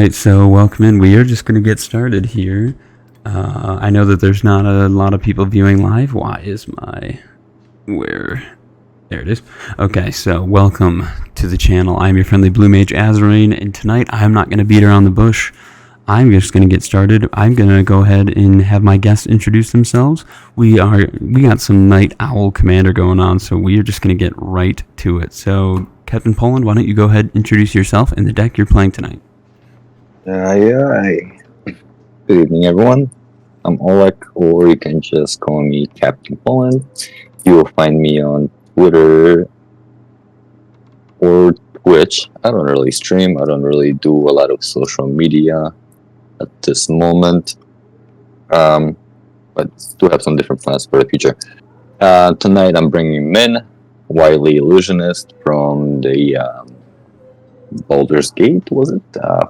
Alright, so welcome in. We are just going to get started here. I know that there's not a lot of people viewing live. Why is my... Where? There it is. Okay, so welcome to the channel. I'm your friendly blue mage Azoreign, and tonight I'm not going to beat around the bush. I'm just going to get started. I'm going to go ahead and have my guests introduce themselves. We got some Night Owl Commander going on, so we are just going to get right to it. So, Captain Poland, why don't you go ahead and introduce yourself and the deck you're playing tonight? Good evening, everyone. I'm Oleg, or you can just call me Captain Poland. You will find me on Twitter or Twitch. I don't really stream. I don't really do a lot of social media at this moment. But do have some different plans for the future. Tonight I'm bringing Minn, Whiley Illusionist from the Baldur's Gate, was it?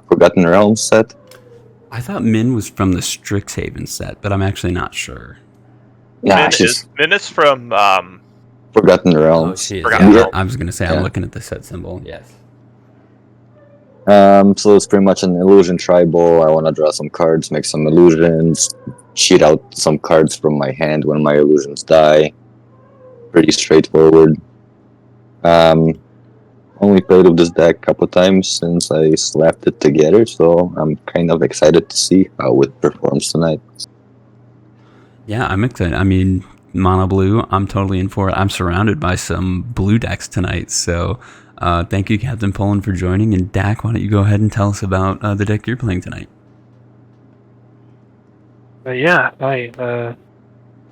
Forgotten Realms set. I thought Minn was from the Strixhaven set, but I'm actually not sure. Yeah, Minn is from Forgotten Oh, Realms. she is. Forgotten Yeah, Realms. I was going to say, Yeah. I'm looking at the set symbol. Yes. So it's pretty much an illusion tribal. I want to draw some cards, make some illusions, cheat out some cards from my hand when my illusions die. Pretty straightforward. Only played with this deck a couple times since I slapped it together, so I'm kind of excited to see how it performs tonight. Yeah, I'm excited. I mean, mono blue, I'm totally in for it. I'm surrounded by some blue decks tonight, so thank you, Captain Poland, for joining. And Dak, why don't you go ahead and tell us about the deck you're playing tonight? Hi,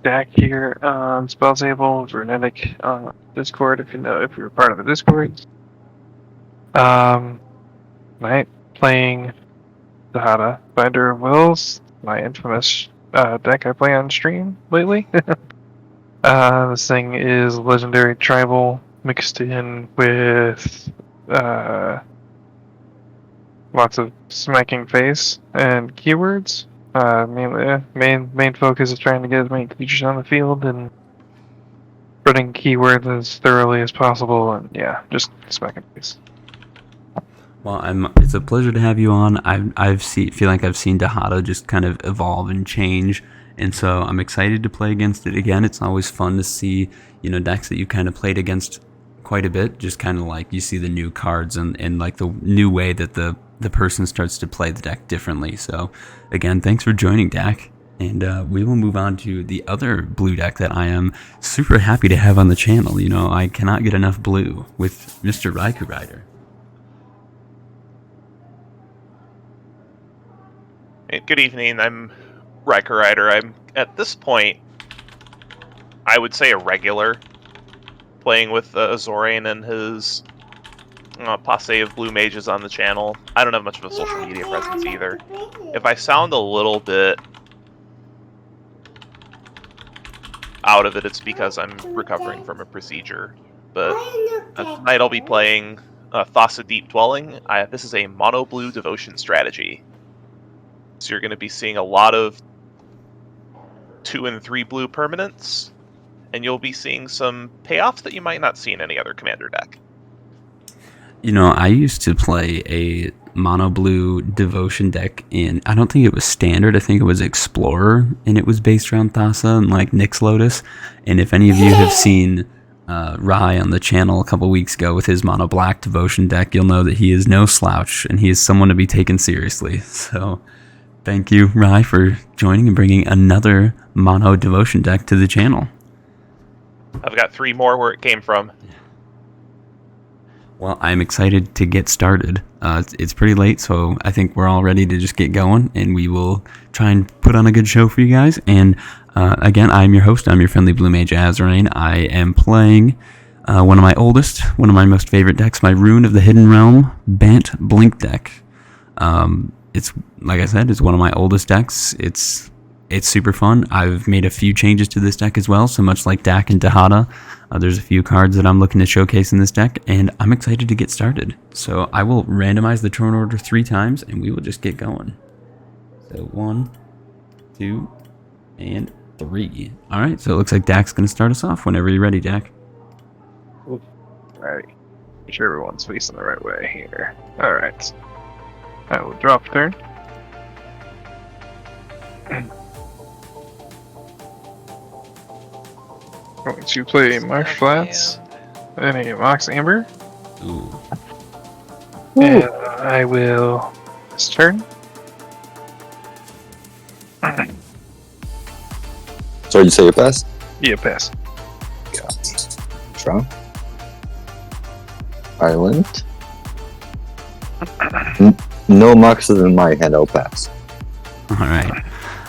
Dak here on Spelltable, Runetic on Discord, if you're part of the Discord. Right, playing Dihada, Binder of Wills, my infamous deck I play on stream lately. This thing is Legendary Tribal mixed in with lots of smacking face and keywords. Main focus is trying to get as many creatures on the field and putting keywords as thoroughly as possible, and yeah, just smacking face. Well, it's a pleasure to have you on. Feel like I've seen Dihada just kind of evolve and change, and so I'm excited to play against it again. It's always fun to see, decks that you kind of played against quite a bit, just kind of like you see the new cards and like the new way that the person starts to play the deck differently. So again, thanks for joining, Dak. And we will move on to the other blue deck that I am super happy to have on the channel. I cannot get enough blue with Mr. Raiku Rider. Good evening, I'm Raiku Rider. I'm, at this point, I would say a regular, playing with Azoreign and his posse of blue mages on the channel. I don't have much of a social media presence either. If I sound a little bit out of it, it's because I'm recovering from a procedure. But tonight I'll be playing Thassa Deep Dwelling. This is a mono blue devotion strategy. So you're going to be seeing a lot of 2 and 3 blue permanents, and you'll be seeing some payoffs that you might not see in any other commander deck. I used to play a mono blue devotion deck in, I don't think it was standard, I think it was Explorer, and it was based around Thassa and like Nyx Lotus. And if any of you have seen Rai on the channel a couple weeks ago with his mono black devotion deck, you'll know that he is no slouch and he is someone to be taken seriously. So thank you, Rai, for joining and bringing another mono devotion deck to the channel. I've got 3 more where it came from. Well, I'm excited to get started. It's pretty late, so I think we're all ready to just get going, and we will try and put on a good show for you guys. And again, I'm your host. I'm your friendly blue mage Azoreign. I am playing one of my most favorite decks, my Roon of the Hidden Realm Bant Blink deck. It's, like I said, it's one of my oldest decks. It's super fun. I've made a few changes to this deck as well, so much like Dak and Dihada. There's a few cards that I'm looking to showcase in this deck, and I'm excited to get started. So I will randomize the turn order 3 times, and we will just get going. So 1, 2, and 3. All right, so it looks like Dak's going to start us off whenever you're ready, Dak. Alright, make sure everyone's facing the right way here. Alright. I will drop turn. Going to play Marsh Flats and a Mox Amber. Ooh. And I will this turn. So you say you pass? Yeah, pass. Draw. Island. No Moxes in my hand, I'll pass. Alright.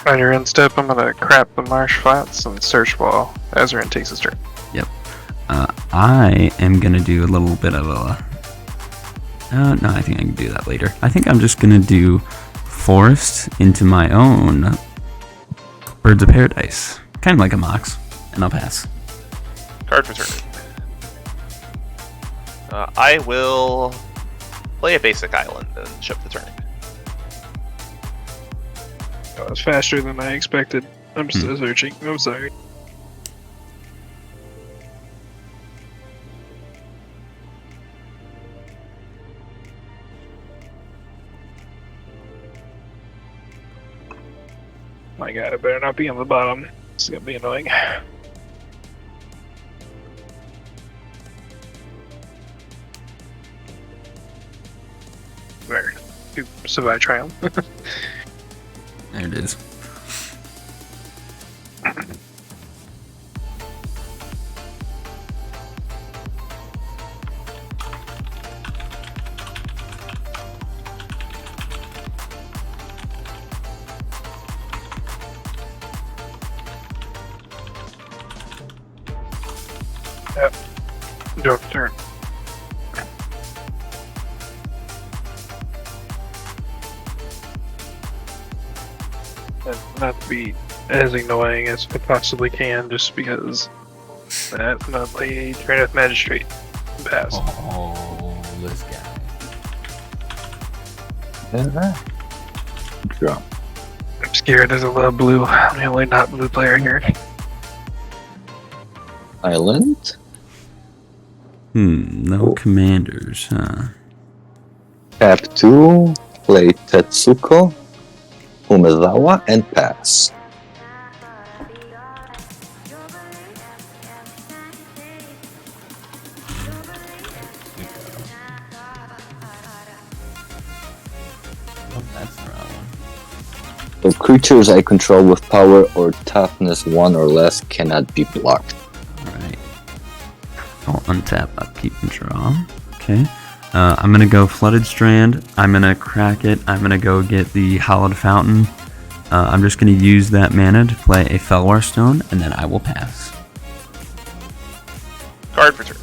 On your end step, I'm gonna crap the Marsh Flats and search while Azoreign takes his turn. I am gonna do a little bit of a... no, I think I can do that later. I think I'm just gonna do Forest into my own Birds of Paradise. Kind of like a Mox. And I'll pass. Card for turn. I will play a basic island and ship the turn. That was faster than I expected. I'm still searching. I'm sorry. My god, it better not be on the bottom. It's gonna be annoying. There. Survive triumph. There it is. Yep. Your turn. And not to be as annoying as I possibly can, just because that's not like a Runetic Magistrate pass. Oh, this guy. Draw. I'm scared there's a lot of blue. I'm the only not blue player here. Island. No commanders, huh? Tap 2, play Tetsuko, Umezawa, and pass. Oh, that's the wrong one. The creatures I control with power or toughness 1 or less cannot be blocked. Alright. I'll untap, upkeep, and draw. Okay. I'm gonna go Flooded Strand. I'm gonna crack it. I'm gonna go get the Hallowed Fountain. I'm just gonna use that mana to play a Felwar Stone, and then I will pass. Card for turn.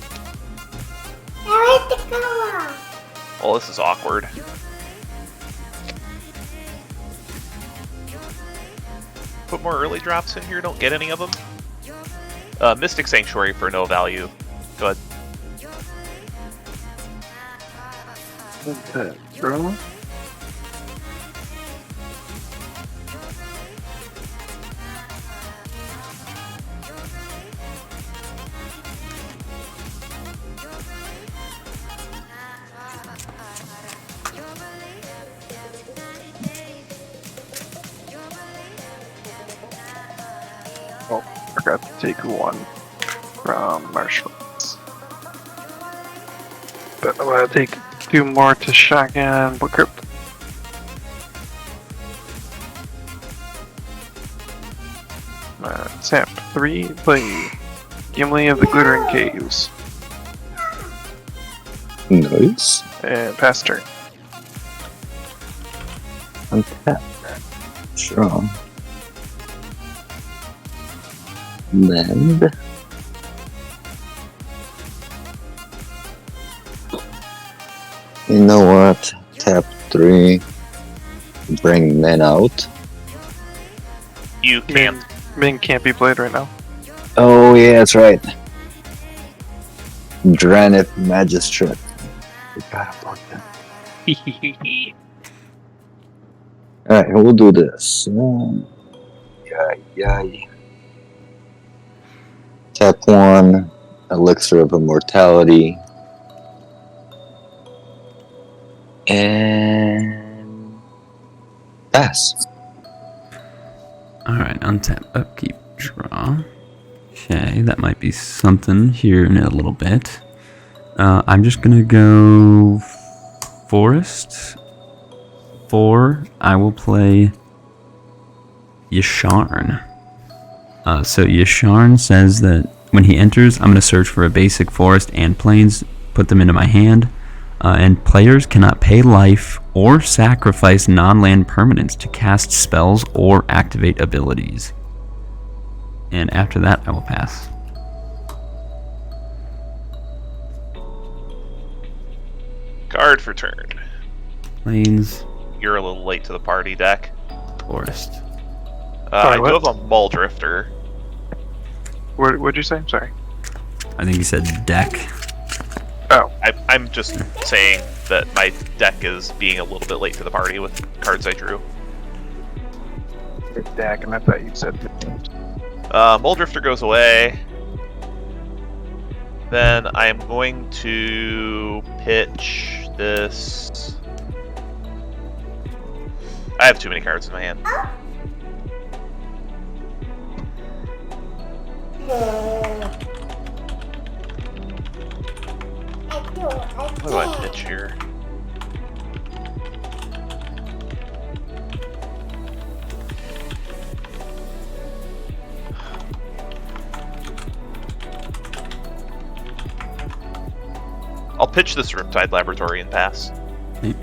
Oh, this is awkward. Put more early drops in here, don't get any of them. Mystic Sanctuary for no value. Go ahead. Okay, draw. Oh, forgot to take one from Marshlands. But I'm gonna take 2 more to shotgun Book Crypt. Tap 3, play Gimli of the Glittering Caves. Nice. And pass turn. Untap. Draw. Land. You know what? Tap 3. Bring men out. You can't. Minn can't be played right now. Oh yeah, that's right. Runetic Magistrate. Forgot about that. Alright, we'll do this. Tap 1. Elixir of Immortality. And pass. Alright, untap, upkeep, draw. Okay, that might be something here in a little bit. I'm just gonna go Forest. 4, I will play Yasharn. So Yasharn says that when he enters, I'm going to search for a basic forest and plains, put them into my hand, and players cannot pay life or sacrifice non-land permanents to cast spells or activate abilities. And after that, I will pass. Card for turn. Plains, You're a little late to the party, deck. forest. I do what? have a Mull Drifter. What'd you say? Sorry. I think he said deck. Oh. I'm just saying that my deck is being a little bit late to the party with cards I drew. Deck, and I thought you said. Mull Drifter goes away. Then I am going to pitch this. I have too many cards in my hand. What do I pitch here? I'll pitch this Riptide Laboratory and pass. Okay.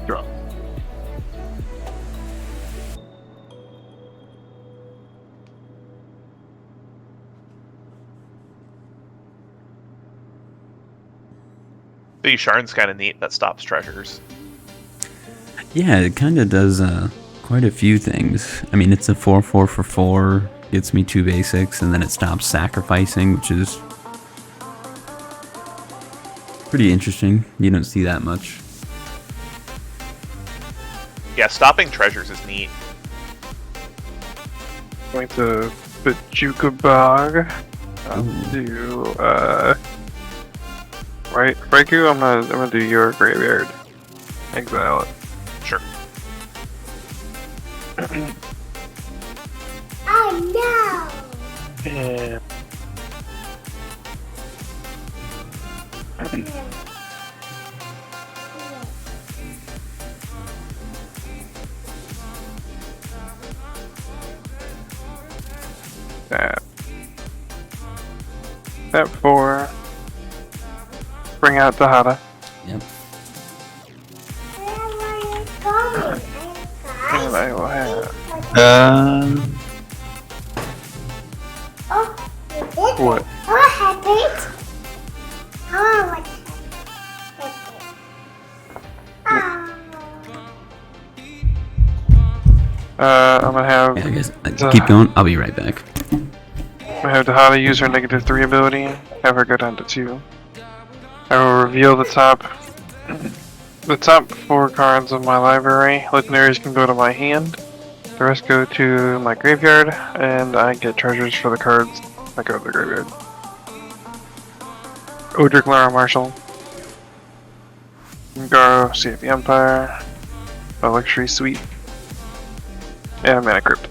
Draw. The Sharn's kind of neat. That stops treasures. Yeah, it kind of does quite a few things. I mean, it's a 4/4 for 4, gets me 2 basics, and then it stops sacrificing, which is pretty interesting. You don't see that much. Yeah, stopping treasures is neat. Going to put Jukabog. I'll Ooh. do right, Raiku. I'm gonna do your graveyard. Exile it. Sure. Oh And that 4. Bring out Dihada. Yep. And I will have Oh, you did what? it. Oh, happy. Oh, what I'm gonna have Yeah, I guess. Keep going. I'll be right back. I'm gonna have Dihada use her -3 ability. Have her go down to 2. I will reveal the top 4 cards of my library. Legendaries can go to my hand. The rest go to my graveyard, and I get treasures for the cards that go to the graveyard. Odric Lara Marshall. Garo, Sea of the Empire. A Luxury Suite. And Mana Crypt.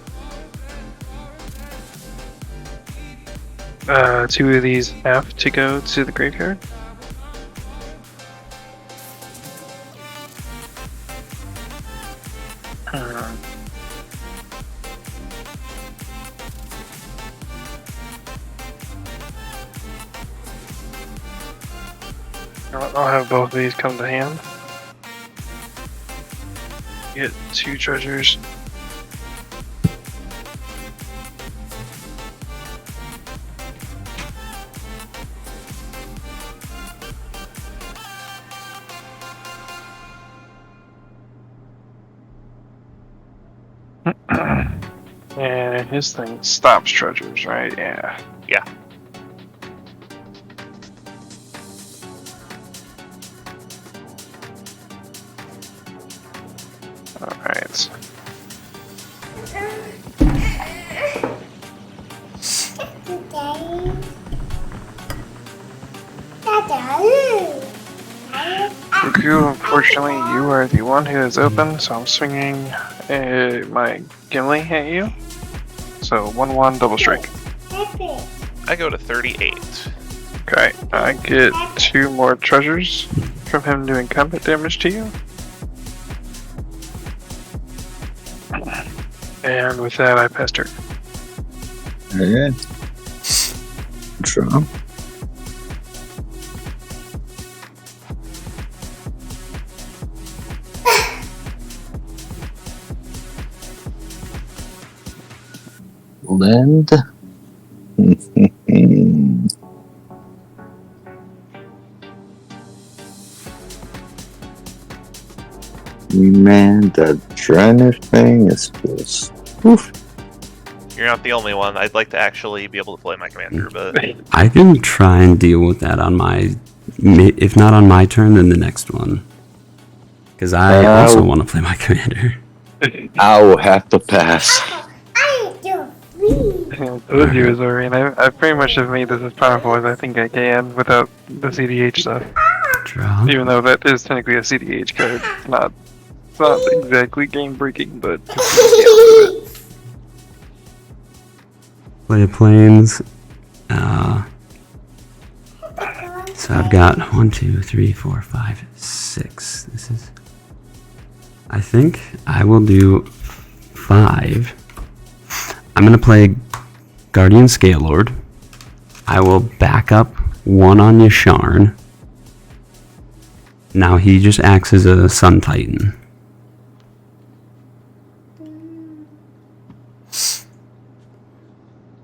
2 of these have to go to the graveyard. I'll have both of these come to hand. Get 2 treasures. And his thing stops treasures, right? Yeah. Yeah. Alright. Raiku, Unfortunately, you are the one who is open, so I'm swinging my Gimli at you. So 1/1 double strike. I go to 38. Okay, I get 2 more treasures from him doing combat damage to you. And with that, I pass turn. Okay. Draw. Land. Man, that drainage thing is just. Oof. You're not the only one. I'd like to actually be able to play my commander, but I can try and deal with that on my, if not on my turn, then the next one. Because I also want to play my commander. I will have to pass. Both you, Azoreign. I pretty much have made this as powerful as I think I can without the CDH stuff. Draw. Even though that is technically a CDH card. It's not exactly game breaking, but Play planes. So I've got 1, 2, 3, 4, 5, 6. This is. I think I will do 5. I'm gonna play Guardian Scalelord. I will back up 1 on Yasharn. Now he just acts as a Sun Titan.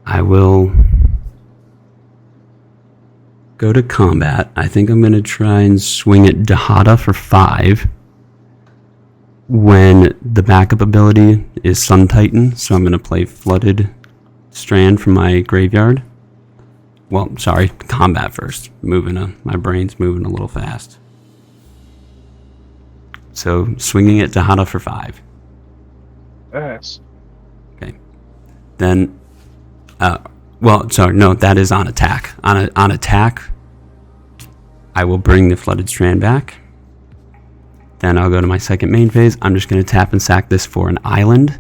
I will go to combat. I think I'm going to try and swing at Dihada for 5 when the backup ability is Sun Titan, so I'm going to play Flooded Strand from my graveyard. Well, sorry, combat first. My brain's moving a little fast. So, swinging at Dihada for 5. yes. Okay. Then, that is on attack. On attack, I will bring the Flooded Strand back. Then I'll go to my second main phase. I'm just going to tap and sack this for an island.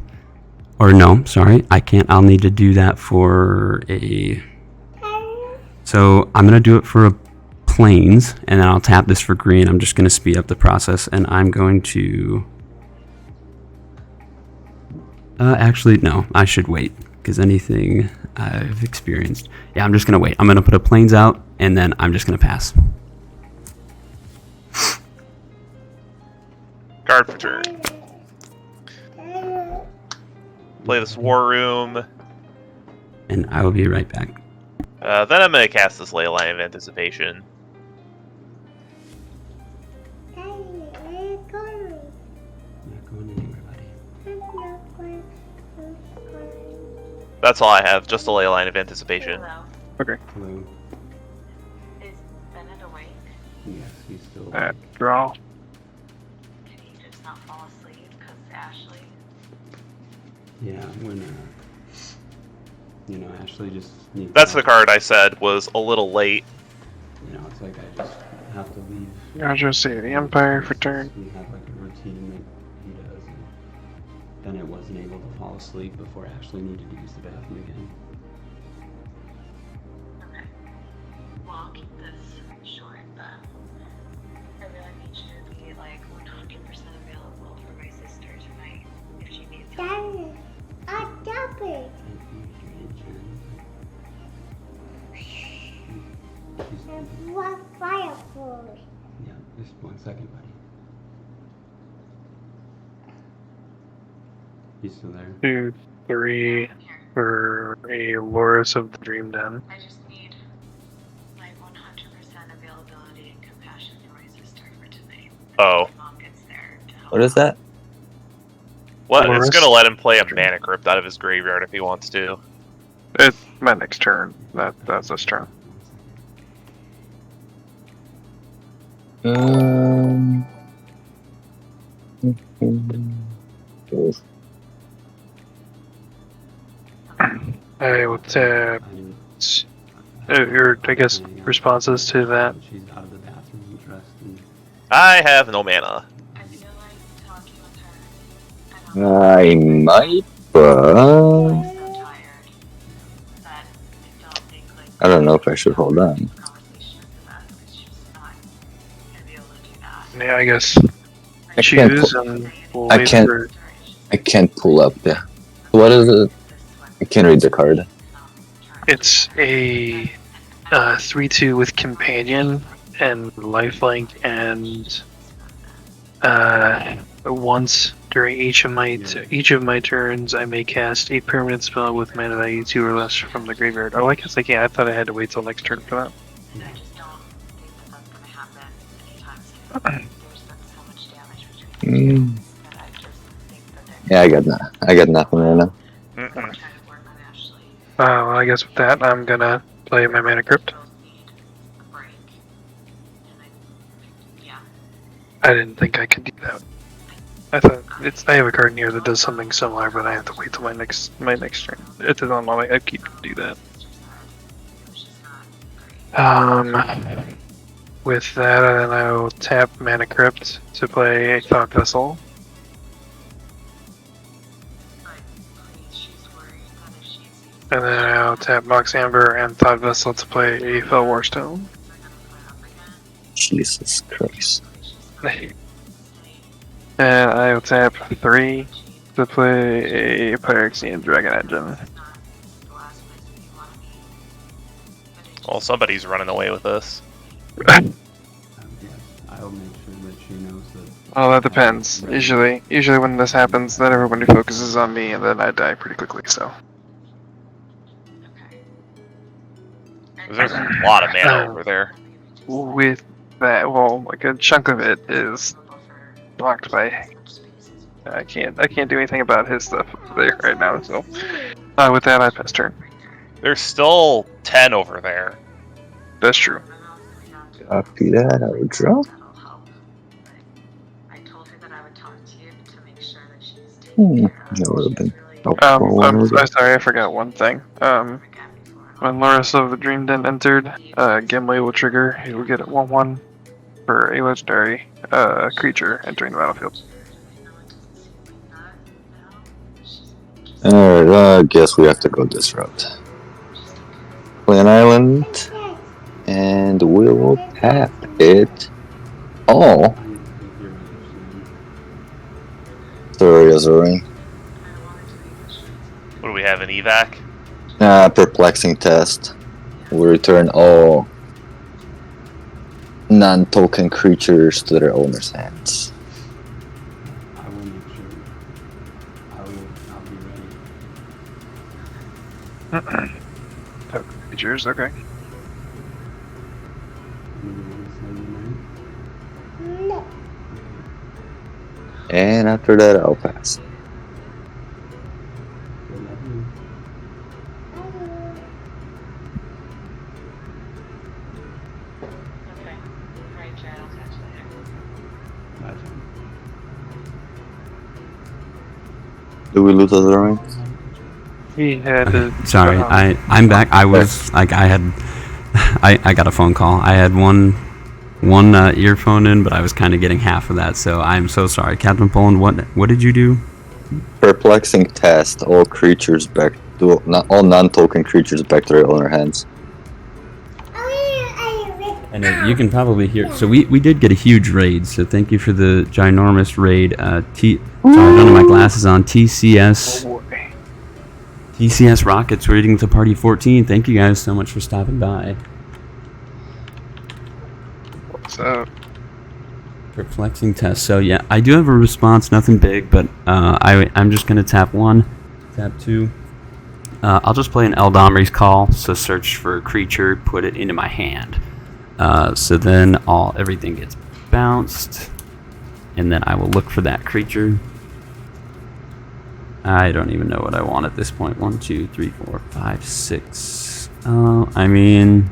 Or no, sorry, I can't. I'll need to do that for a... So I'm going to do it for a plains, and then I'll tap this for green. I'm just going to speed up the process, and I'm going to... actually, no, I should wait, because anything I've experienced... Yeah, I'm just going to wait. I'm going to put a plains out, and then I'm just going to pass. card for turn. Play this War Room. And I will be right back. Then I'm going to cast this Leyline of Anticipation. That's all I have, just a Leyline of Anticipation. Hello. Okay. Hello. Is Bennett awake? Yes, he's still... Draw. Can he just not fall asleep because Ashley? Yeah, when, Ashley just needs... That's the card I said was a little late. It's like I just have to leave. I'll just say the Empire for turn. We have like a routine that he does, and Bennett wasn't able to fall asleep before Ashley needed to use the bathroom again. Okay. Well, I'll keep this short then. I really need you to be like 100% available for my sister tonight if she needs help. Yeah, just 1 second, buddy. He's still there. 2, 3 I'm here. for a Loris of the Dream Den. I just need like 100% availability and compassion for my sister for tonight. Oh. My mom gets there to help. What is that? What? Loris? It's going to let him play a Mana Crypt out of his graveyard if he wants to. It's my next turn. That's this turn. I will tap. Your, I guess, responses to that. She's out of the bathroom, dressed, and... I have no mana. I feel like talking with her. I I might, I'm but so tired that I don't think like. I don't know if I should hold on. Conversation with us because she's not gonna be able to do that. Yeah, I guess I can't choose pull, and we'll I wait can't- for. I can't pull up the. What is it? I can't read the card. It's a 3/2 with companion and lifelink, and once during each of my turns, I may cast a permanent spell with mana value 2 or less from the graveyard. Oh, I guess I can't. I thought I had to wait till next turn for that. I just don't think that that's gonna happen anytime soon. There's been so much damage between Mm. that I just think that they're Yeah, I got nothing right now. Mm-mm. trying to work on Ashley. Well, I guess with that, I'm gonna play my mana crypt. Both need a break. And yeah. I didn't think I could do that. I thought I have a card in here that does something similar, but I have to wait till my next turn. It is on my upkeep to do that. It's just not great. With that, then I will tap Mana Crypt to play a Thought Vessel. But please, she's worried that if she sees And then I'll tap Mox Amber and Thought Vessel to play a Fell Warstone. they're gonna put it up again, Jesus Christ. And I will tap 3 to play a Pyrexian Dragon Engine. it's not the last place that you wanna be. But it Well, somebody's running away with this. I'll make sure that she knows that. Well, that depends. Usually when this happens, then everybody focuses on me, and then I die pretty quickly. So okay. 'Cause there's a lot of mana over there. with that, well, like a chunk of it is blocked by. I can't do anything about his stuff there right now. So with that, I pass turn. There's still 10 over there. That's true. Copy that, I will drop. That'll help. But I told her that I would talk to you to make sure that she's taken care of. That would have been She's really helpful. I'm sorry, I forgot one thing. When Loris of the Dream Den entered, Gimli will trigger. He will get it 1/1 for a legendary creature entering the battlefield. Alright, I guess we have to go this route. Play an island, and we'll tap it. Oh, sorry, Azoreign. What do we have, an evac? Perplexing test. We return all non-token creatures to their owner's hands. I will make sure. I'll be ready. Token creatures, okay. No. And after that, I'll pass. Okay. Alright, Jared, I'll catch you later. Do we lose Azoreign? He had to. Sorry, I'm back. I was like I got a phone call. I had one earphone in, but I was kind of getting half of that. So I'm so sorry, Captain Poland. What did you do? Perplexing test. All creatures back to all non-token creatures back to their owner hands. And you can probably hear. So we did get a huge raid. So thank you for the ginormous raid. Sorry, I don't have my glasses on. TCS. Oh boy. TCS Rockets raiding to Party 14. Thank you guys so much for stopping by. What's up? Perplexing test. So yeah, I do have a response. Nothing big, but I'm just gonna tap 1, tap 2. I'll just play an Eldamri's Call. So search for a creature, put it into my hand. So then everything gets bounced, and then I will look for that creature. I don't even know what I want at this point. 1, 2, 3, 4, 5, 6. I mean,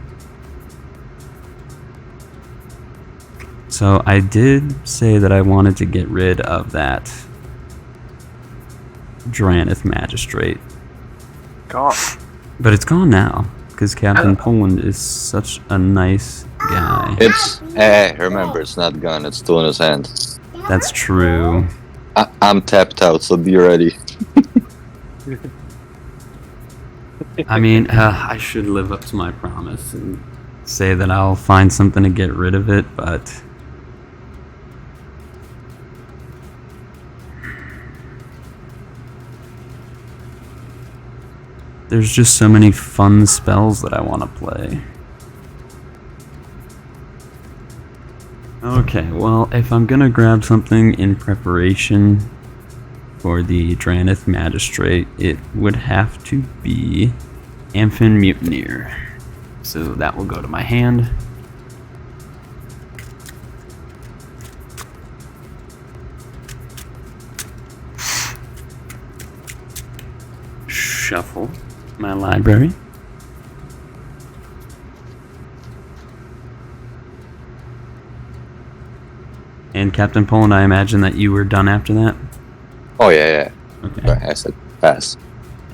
so I did say that I wanted to get rid of that Dranith Magistrate, Gone. but it's gone now. because Captain Poland is such a nice guy. Remember, it's not gone. It's still in his hand. That's true. I'm tapped out, so be ready. I mean, I should live up to my promise and say that I'll find something to get rid of it, but... there's just so many fun spells that I want to play. Okay, well, if I'm gonna grab something in preparation for the Dranith Magistrate, it would have to be Amphin Mutineer. So that will go to my hand. Shuffle my library. And Captain Poland, I imagine that you were done after that? Oh, yeah. Okay. Sorry, I said pass.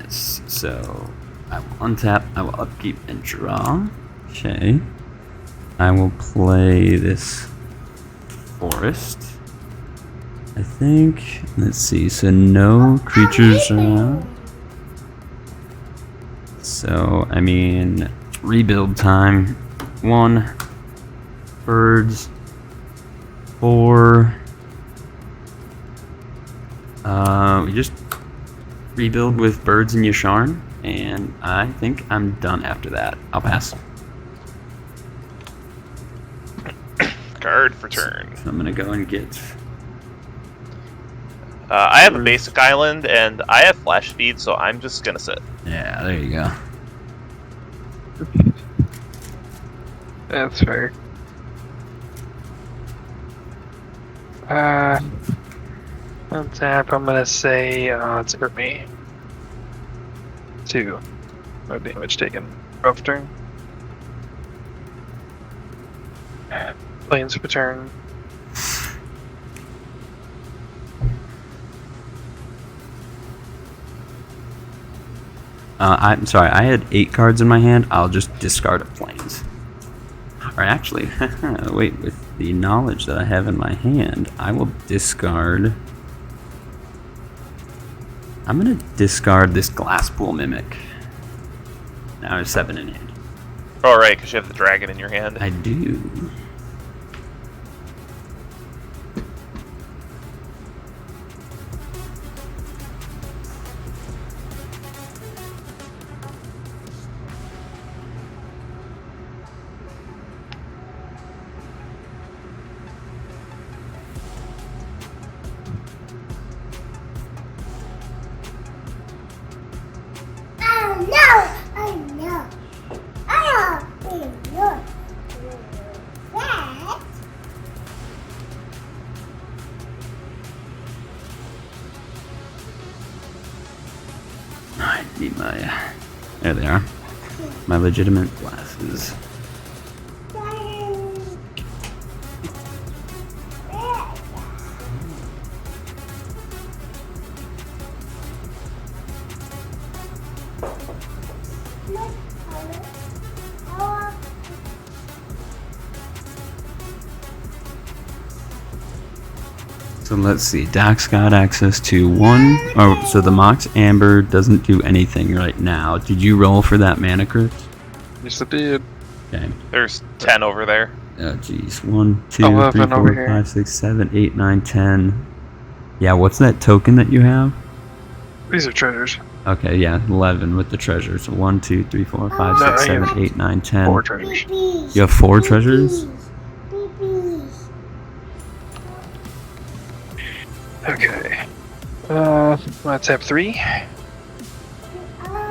Yes, so I will untap, I will upkeep and draw. Okay. I will play this forest. I think, let's see, so no creatures around. So, I mean, rebuild time. 1, birds, 4. We just rebuild with birds and Yasharn, and I think I'm done after that. I'll pass. Card for turn. So I'm gonna go and get. I have a basic island, and I have flash speed, so I'm just gonna sit. Yeah, there you go. That's fair. Untap, I'm gonna say it's for me. 2. No damage taken. Rough turn. Plains for turn. I'm sorry, I had 8 cards in my hand. I'll just discard a plains. Or actually, wait, with the knowledge that I have in my hand, I will discard... I'm gonna discard this Glasspool Mimic. Now I have 7 in hand. Oh, right, because you have the dragon in your hand. I do. I need my... there they are. My legitimate glasses. So let's see, Dax got access to 1. Oh, so the Mox Amber doesn't do anything right now. Did you roll for that mana crit? Yes, I did. Okay. There's 10 over there. Oh, jeez. 1, 2, 3, 11 over 4, here. 5, 6, 7, 8, 9, 10. Yeah, what's that token that you have? These are treasures. Okay, yeah, 11 with the treasure. So 1, 2, 3, 4, 5, No, 6, I 7, have 8, 9, 10. 4 treasures. You have 4 treasures? Okay. Let's have 3.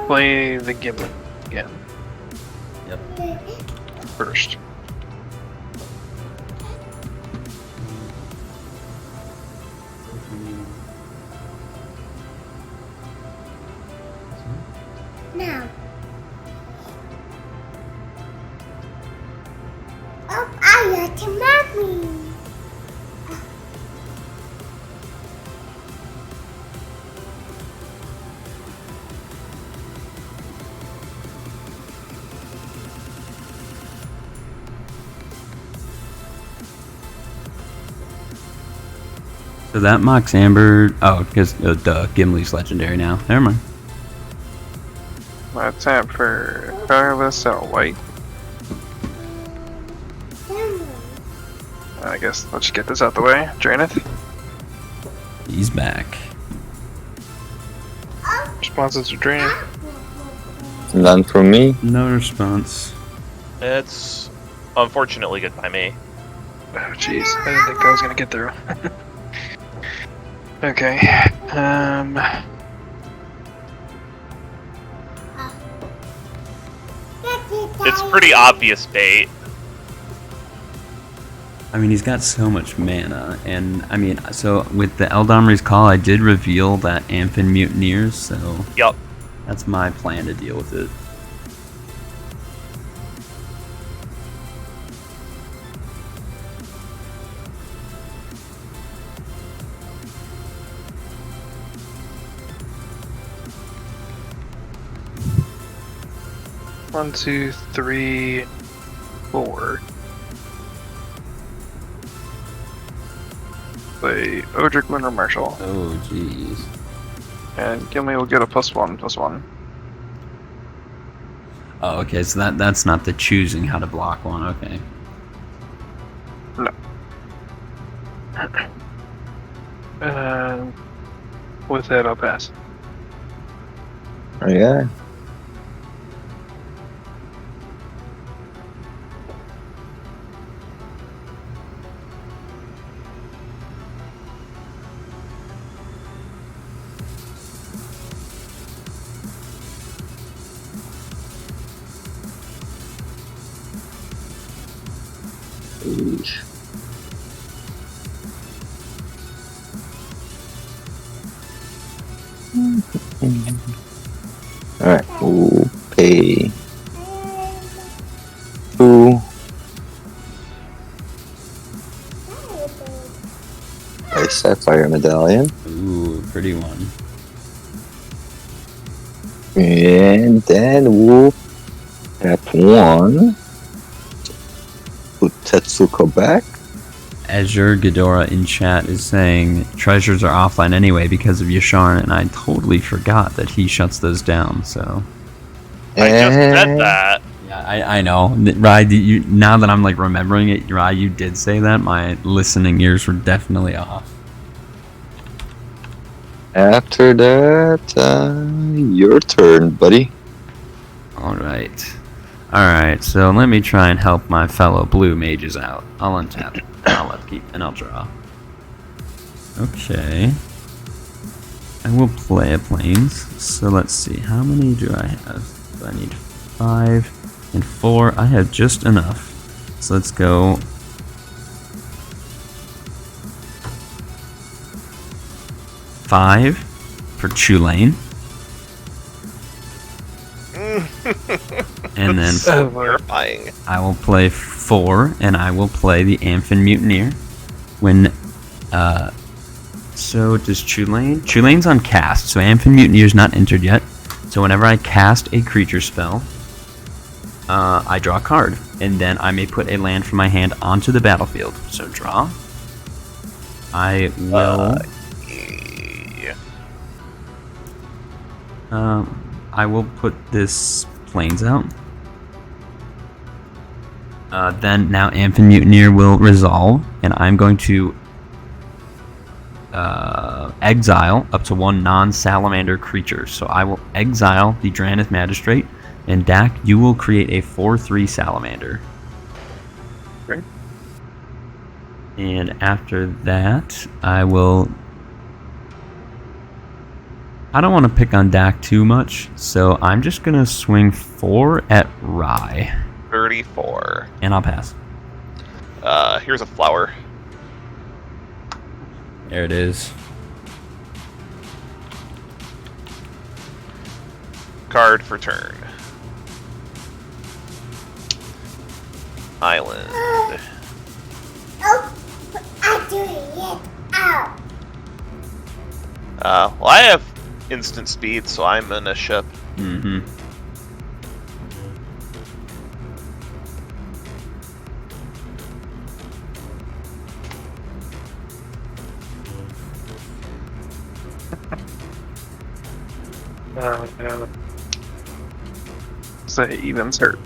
Play the Gimlet again. Yep. First. Now. Oh, I got to mommy. So that Mox Amber. Oh, because Gimli's legendary now. Never mind. My tap for colorless or white. I guess let's just get this out the way. Draineth. He's back. Responses to Draineth. None from me. No response. It's unfortunately good by me. Oh jeez, I didn't think I was gonna get through. Okay. It's pretty obvious bait. I mean, he's got so much mana, and I mean, so with the Eldomri's Call, I did reveal that Amphin Mutineers, so Yup. that's my plan to deal with it. One, two, three, four. Play Odric, Moon, or Marshall. Oh, jeez. And Gimli will get a +1/+1. Oh, okay, so that's not the choosing how to block one, okay. No. With that, I'll pass. Yeah. Eesh. Alright, we'll pay 2. A Sapphire Medallion. Ooh, pretty one. And then we'll tap 1. Put Tetsuko back. Azure Ghidorah in chat is saying treasures are offline anyway because of Yasharn, and I totally forgot that he shuts those down, so... I just said that. Yeah, I know. Rai, now that I'm like remembering it, Rai, you did say that. My listening ears were definitely off. After that, your turn, buddy. Alright. Alright, so let me try and help my fellow blue mages out. I'll untap. I'll upkeep, and I'll draw. Okay. I will play a plains. So let's see, how many do I have? I need 5 and 4. I have just enough. So let's go. 5 for Chulane. And then Terrifying. I will play 4, and I will play the Amphin Mutineer. When, so does Chulane? Chulane's on cast, so Amphin Mutineer's not entered yet. So whenever I cast a creature spell, I draw a card, and then I may put a land from my hand onto the battlefield. So draw. I will. Yeah. I will put this plains out. Then now Amphin Mutineer will resolve, and I'm going to exile up to 1 non-salamander creature. So I will exile the Draenith Magistrate, and Dak, you will create a 4/3 salamander. Great. And after that, I will... I don't want to pick on Dak too much, so I'm just going to swing 4 at Rai. 34. And I'll pass. Here's a flower. There it is. Card for turn. Island. Oh, I'm doing it. Ow. Well, I have instant speed, so I'm in a ship. Mm-hmm. No. Say evens hurt.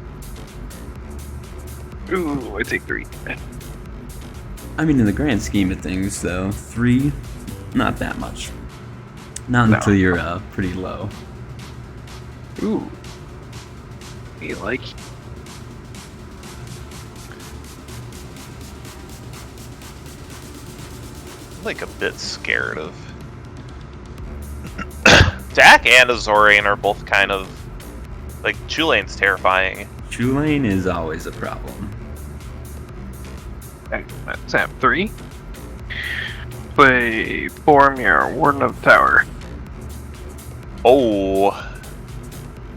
Ooh, I take 3. I mean, in the grand scheme of things, though, 3, not that much. Not until you're pretty low. Ooh. You like? I'm like a bit scared of. Dak and Azoreign are both kind of like Chulane's terrifying. Tulane is always a problem. Tap 3. Play Boromir, Warden of the Tower. Oh,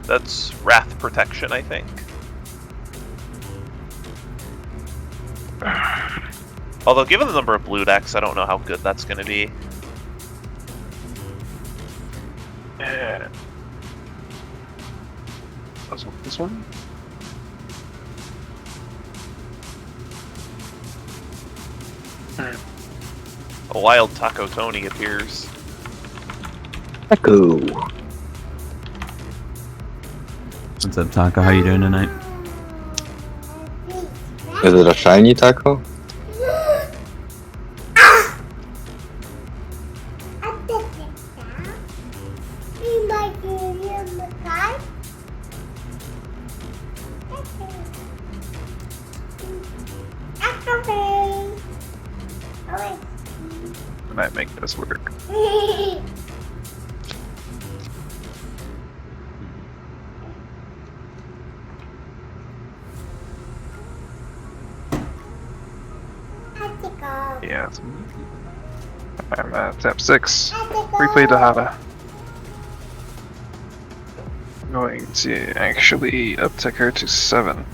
that's Wrath Protection, I think. Although, given the number of blue decks, I don't know how good that's going to be. Yeah. This one? A wild Taco Tony appears. Echo. What's up, Taco? How you doing tonight? Is it a shiny taco? I might make this work. Yeah. I'm at step 6. Replay Dihada. Going to actually uptick her to 7.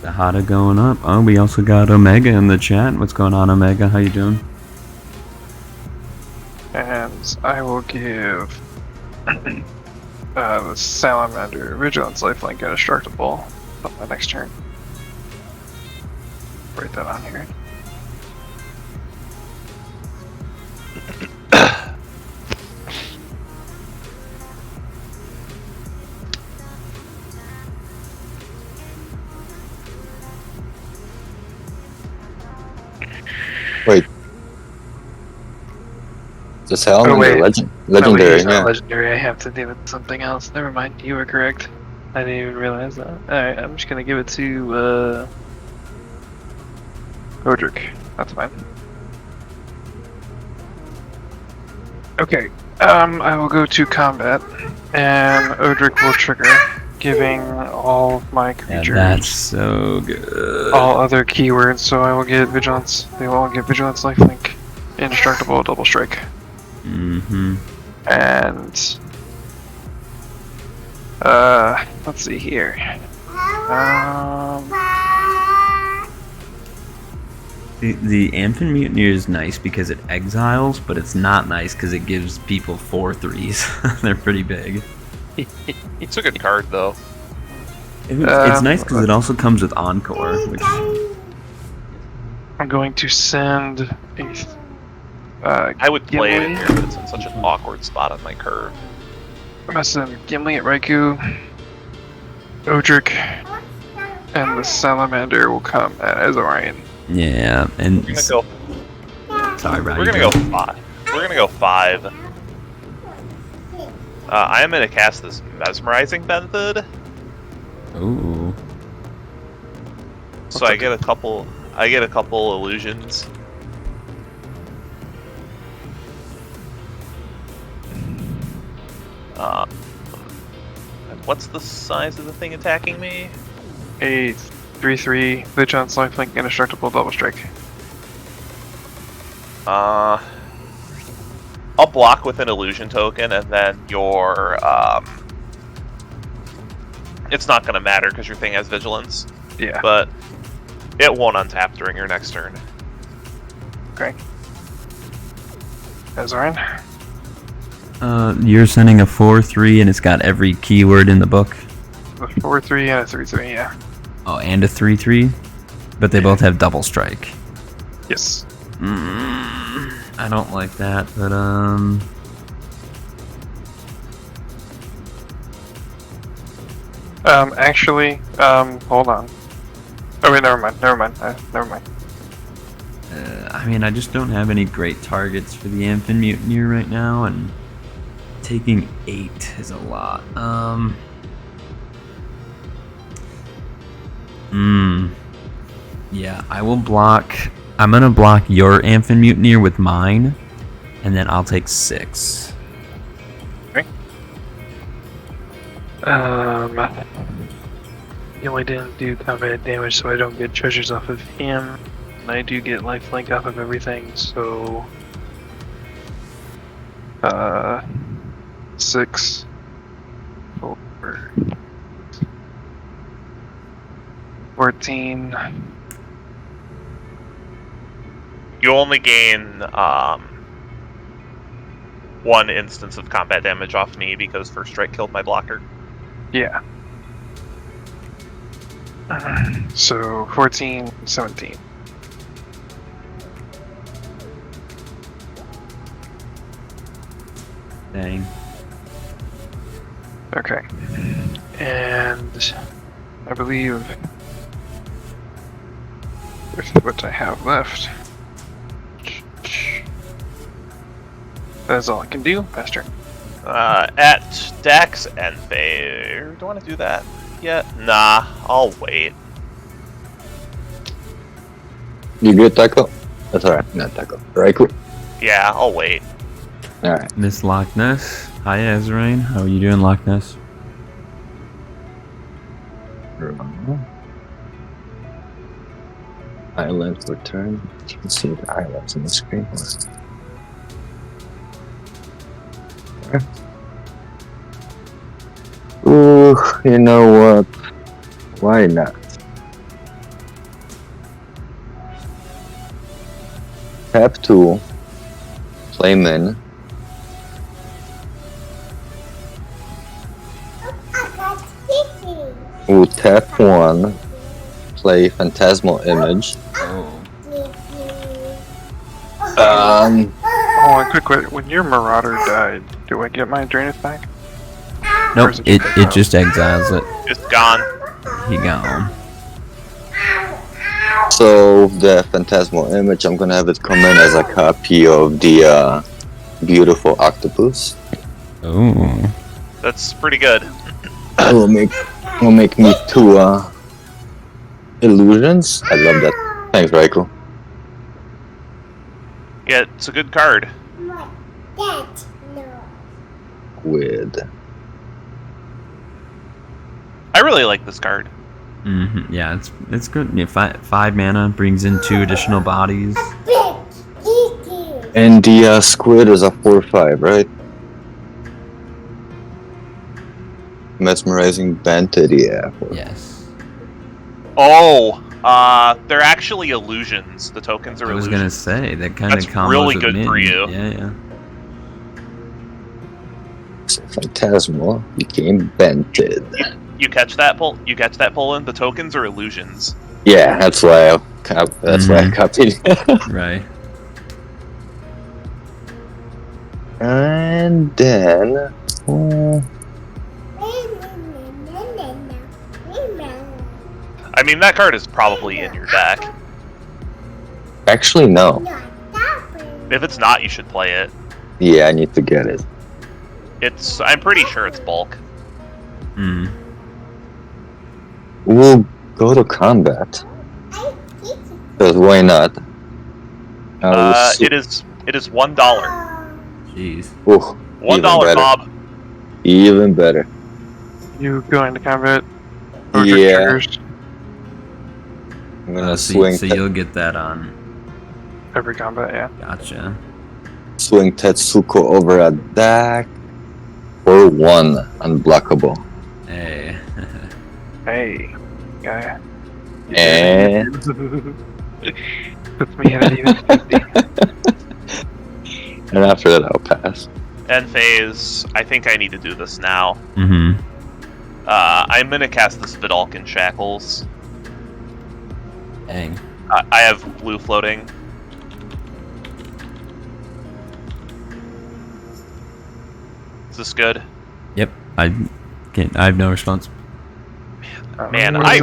Dihada going up. Oh, we also got Omega in the chat. What's going on, Omega? How you doing? And I will give the Salamander Vigilance Lifelink indestructible on my next turn. Write that on here. Wait. The Salamander wait. Legendary, It's not yeah. legendary. I have to give it something else. Never mind. You were correct. I didn't even realize that. Alright, I'm just gonna give it to Godric. That's fine. Okay. I will go to combat, and Odric will trigger, giving all of my Yeah, creatures that's so good. all other keywords. So I will get Vigilance. They will all get Vigilance, Lifelink, Indestructible, Double Strike, Mm-hmm. and let's see here. The Amphin Mutineer is nice because it exiles, but it's not nice because it gives people 4/3s. They're pretty big. It's a good card, though. It's nice because it also comes with Encore, which I'm going to send a. I would play it in Gimli. here, but it's in such an awkward spot on my curve. I'm gonna send Gimli at Raiku, Odric, and the Salamander will come at Azoreign. yeah, and We're gonna go. sorry, Ryan. We're gonna go 5. We're gonna go 5. I am gonna cast this Mesmerizing Method, Ooh, so I get a couple. I get a couple illusions. And what's the size of the thing attacking me? A 3/3 Vigilance, Lifelink, Indestructible, Double Strike. I'll block with an illusion token, and then your it's not gonna matter because your thing has vigilance, Yeah. but it won't untap during your next turn. Okay. Azoreign. you're sending a 4/3, and it's got every keyword in the book. A 4/3 and a 3/3. Yeah. Oh, and a 3/3. But they both have double strike. Yes. I don't like that, but Actually, hold on. Oh wait, never mind. I mean, I just don't have any great targets for the Amphin Mutineer right now, and taking 8 is a lot. Yeah, I will block. I'm gonna block your Amphin Mutineer with mine, and then I'll take 6. He only didn't do combat damage, so I don't get treasures off of him. And I do get lifelink off of everything, so 6, 4, 14. You only gain 1 instance of combat damage off me because First Strike killed my blocker. Yeah. So 14, 17. Dang. Okay. And I believe with what I have left, that's all I can do. Faster. At Dax and Fair. Do I want to do that yet? Nah, I'll wait. You good, Taco? That's alright, not Taco. Raiku? Yeah, I'll wait. Alright. Miss Loch Ness. Hi, Azoreign. How are you doing, Loch Ness? Islands return. You can see the islands on the screen. Ooh, you know what? Why not? Tap 2, play Minn. Ooh, tap 1, play Phantasmal Image. Oh, and quick, when your Marauder died, do I get my Draineth back? Nope, it just exiles it. It's gone. He gone. So the Phantasmal Image, I'm gonna have it come in as a copy of the beautiful octopus. Ooh. That's pretty good. Will make me 2 illusions. I love that. Thanks, Raiku. Yeah, it's a good card. With I really like this card. Yeah, it's good. Yeah, 5 mana brings in 2 additional bodies. and the squid is a 4/5, right? Mesmerizing Bant, yeah. Yes. Oh, they're actually illusions. The tokens are I was illusions. gonna say that kind of That's combos really with good Minn. for you. Yeah. Phantasmal became Banted. You catch that, Poland? The tokens are illusions. Yeah, that's why I copied. Right. And then I mean, that card is probably in your deck. actually no. If it's not, you should play it. Yeah, I need to get it. I'm pretty sure it's bulk. We'll go to combat. Because why not? It is $1. Jeez. Ooh, $1, Bob. Even better. You go into combat. Yeah. Triggers I'm gonna So you'll get that on. every combat, yeah. Gotcha. swing Tetsuko over a deck for 1 unblockable. Hey. Hey, guy. And Puts me at an even 50. and after that I'll pass. End phase. I think I need to do this now. Mm-hmm. I'm gonna cast this Vidalcan Shackles. Dang. I have blue floating. Is this good? Yep. I have no response. Man, I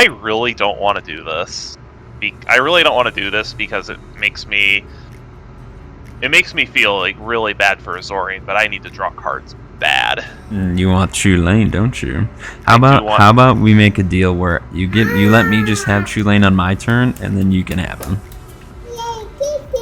really don't want to do this. I really don't want to do this because it makes me feel like really bad for Azoreign, but I need to draw cards bad. You want Tulane, don't you? How about we make a deal where you let me just have Tulane on my turn, and then you can have him. Yay, Kiki!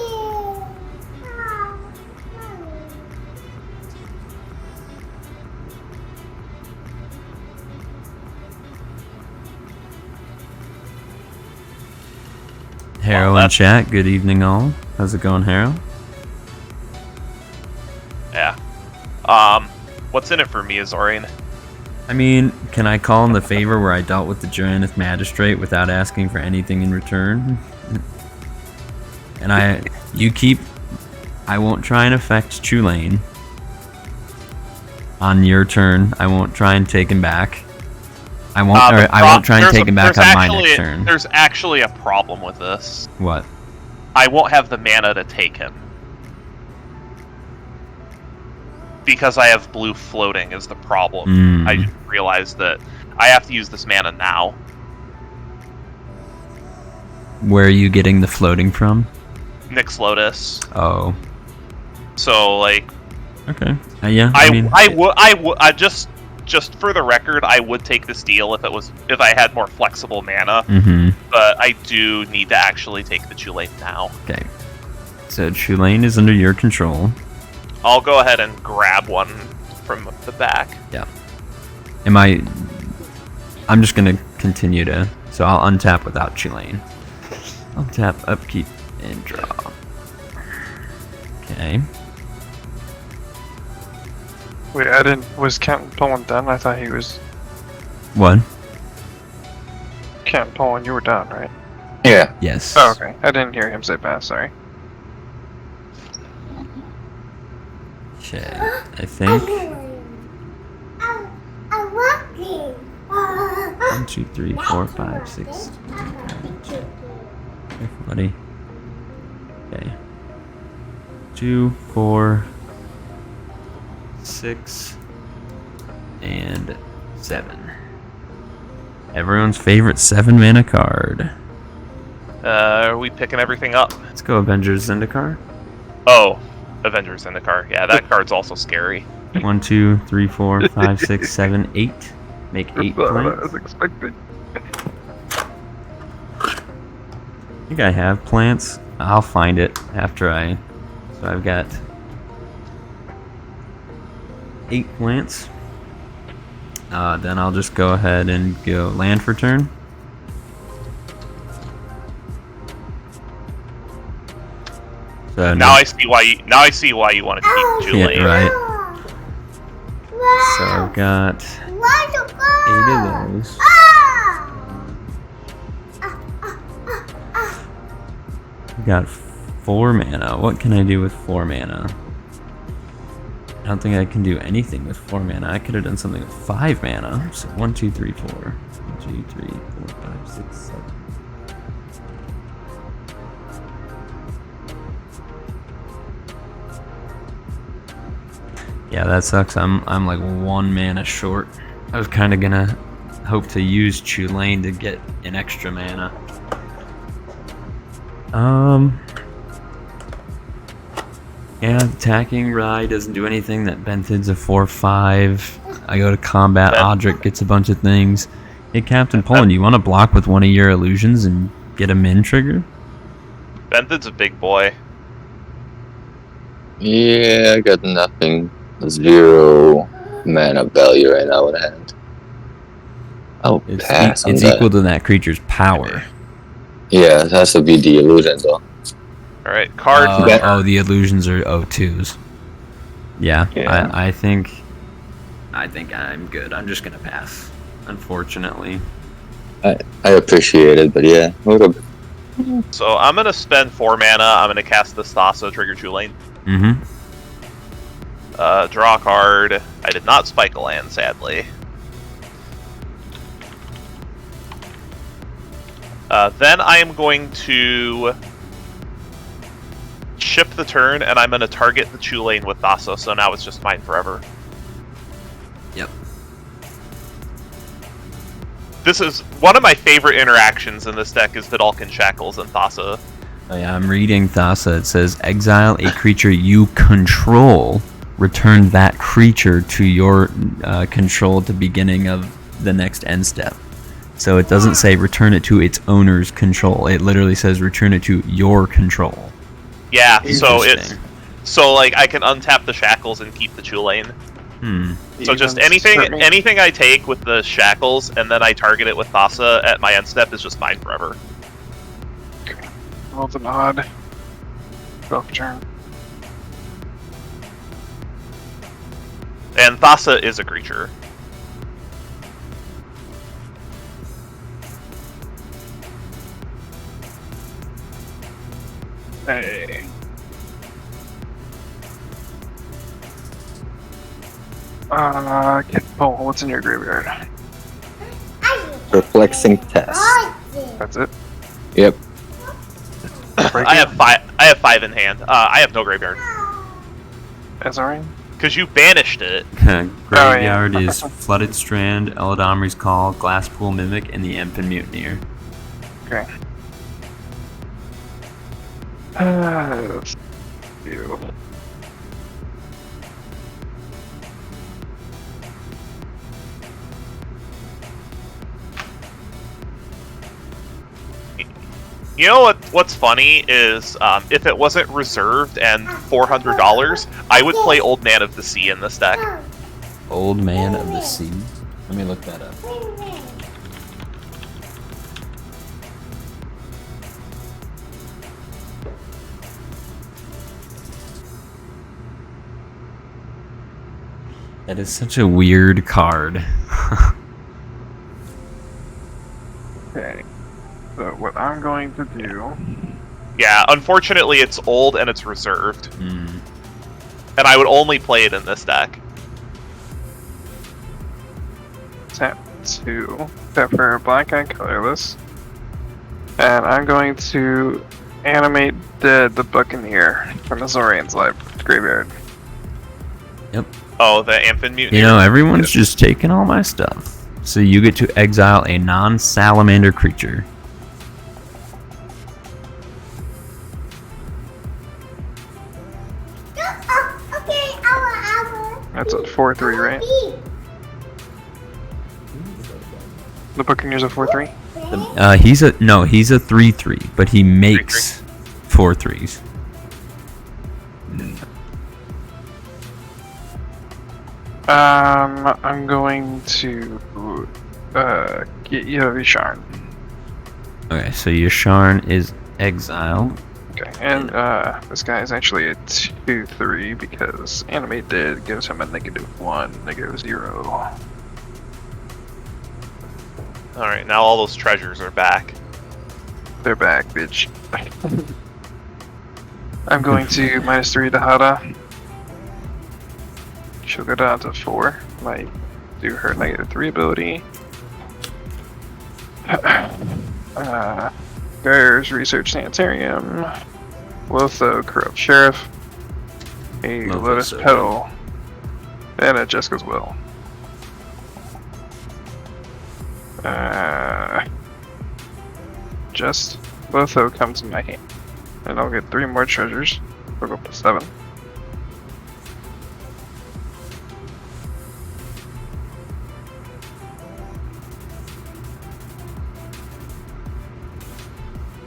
Harrow in chat. Good evening, all. How's it going, Harrow? Yeah. What's in it for me, Azoreign? I mean, can I call in the favor where I dealt with the Joaneth Magistrate without asking for anything in return? And I won't try and affect Tulane. On your turn, I won't try and take him back. I won't try and take him back on my next turn. There's actually a problem with this. What? I won't have the mana to take him. Because I have blue floating is the problem. I realized that I have to use this mana now. Where are you getting the floating from? Nyx Lotus. Oh. So like. Okay. Yeah. I would just for the record, I would take this deal if I had more flexible mana. But I do need to actually take the Tulane now. Okay. So Tulane is under your control. I'll go ahead and grab one from the back. Yeah. I'm just gonna continue to. So I'll untap without Tulane. Untap, upkeep, and draw. Okay. Wait, was Captain Poland done? I thought he was. What? Captain Poland, you were done, right? Yeah. Yes. Oh, okay. I didn't hear him say pass, sorry. Okay, I think. I'm walking. 1, 2, 3, 4, 5, 6. Okay, buddy. Okay. 2, 4, 6, and 7. Everyone's favorite 7 mana card. Are we picking everything up? Let's go Avengers Zendikar. Oh, Avengers Zendikar. Yeah, that card's also scary. 1, 2, 3, 4, 5, 6, 7, 8. Make 8 plants. As expected. I think I have plants. I'll find it after I. So I've got 8 plants. Then I'll just go ahead and go land for turn. So Now I see why you wanted to keep Julie. Yeah, right. So I've got 8 of those. I've got 4 mana. What can I do with 4 mana? I don't think I can do anything with 4 mana. I could have done something with 5 mana. So 1, 2, 3, 4. 1, 2, 3, 4, 5, 6, 7. Yeah, that sucks. I'm like 1 mana short. I was kind of gonna hope to use Tulane to get an extra mana. Yeah, attacking Rye doesn't do anything. That Bentid's a 4/5. I go to combat. Audric gets a bunch of things. Hey, Captain Poland, you want to block with one of your illusions and get a Minn trigger? Bentid's a big boy. Yeah, I got nothing. 0 mana value right now in hand. I'll pass on It's that. equal to that creature's power. Yeah, it has to be the illusion though. Alright, card. The illusions are O2s. Yeah. I think I'm good. I'm just gonna pass, unfortunately. I appreciate it, but yeah. So I'm gonna spend 4 mana. I'm gonna cast this Thassa, trigger Tulane. Draw a card. I did not spike a land, sadly. Then I am going to shift the turn, and I'm going to target the Chulane with Thassa, so now it's just mine forever. Yep. This is one of my favorite interactions in this deck is Vidalcan Shackles and Thassa. Oh yeah, I'm reading Thassa. It says, exile a creature you control. Return that creature to your control at the beginning of the next end step. So it doesn't say return it to its owner's control. It literally says return it to your control. Yeah, so Interesting. like I can untap the Shackles and keep the Chulane. So just Even anything I take with the Shackles and then I target it with Thassa at my end step is just mine forever. Roll the nod. Both turn. And Thassa is a creature. Hey. Paul, what's in your graveyard? Perplexing test. That's it. Yep. I have five in hand. I have no graveyard. Azoreign? Because you banished it. Graveyard is Flooded Strand, Eladamri's Call, Glasspool Mimic, and the Empen Mutineer. Okay. Let's do. You know what's funny is if it wasn't reserved and $400, I would play Old Man of the Sea in this deck. Old Man of the Sea. Let me look that up. That is such a weird card. Okay. So what I'm going to do. Yeah, unfortunately it's old and it's reserved. And I would only play it in this deck. Tap for black and colorless. And I'm going to animate Dead the Buccaneer from Azoreighn's graveyard. Yep. Oh, the Amphin Mutineer? You know, everyone's just taking all my stuff. So you get to exile a non-salamander creature. That's a 4/3, right? The Buccaneer's a 4/3? He's a 3/3, but he makes 4/3s. I'm going to get you a Visharn. Okay, so Yasharn is exile. Okay, and this guy is actually a 2/3 because Animate Dead gives him a -1, -0. Alright, now all those treasures are back. They're back, bitch. I'm going to -3 Dihada. She'll go down to 4. Might do her -3 ability. There's Research Sanitarium, Lotho, Corrupt Sheriff, a Lotho's Lotus so Petal, and a Jessica's Will. Just Lotho comes in my hand, and I'll get 3 more treasures. We'll go up to 7.